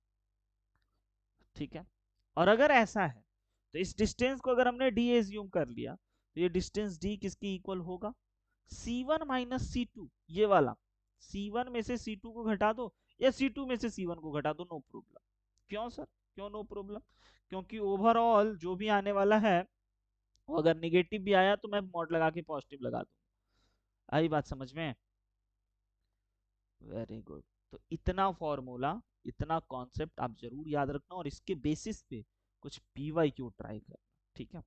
ठीक है, और अगर ऐसा है तो इस डिस्टेंस को अगर हमने d एज्यूम कर लिया तो ये डिस्टेंस d किसकी इक्वल होगा, c1 माइनस c2, ये वाला। c1 में से c2 को घटा दो या c2 में से c1 को घटा दो, नो प्रॉब्लम। क्यों सर, क्यों नो प्रॉब्लम? क्योंकि ओवरऑल जो भी आने वाला है वो अगर निगेटिव भी आया तो मैं मॉड लगा के पॉजिटिव लगा दूंगा। आई बात समझ में? Very good. तो इतना फॉर्मूला, इतना कॉन्सेप्ट आप जरूर याद रखना, और इसके बेसिस पे कुछ पीवाईक्यू ट्राई करना। ठीक है।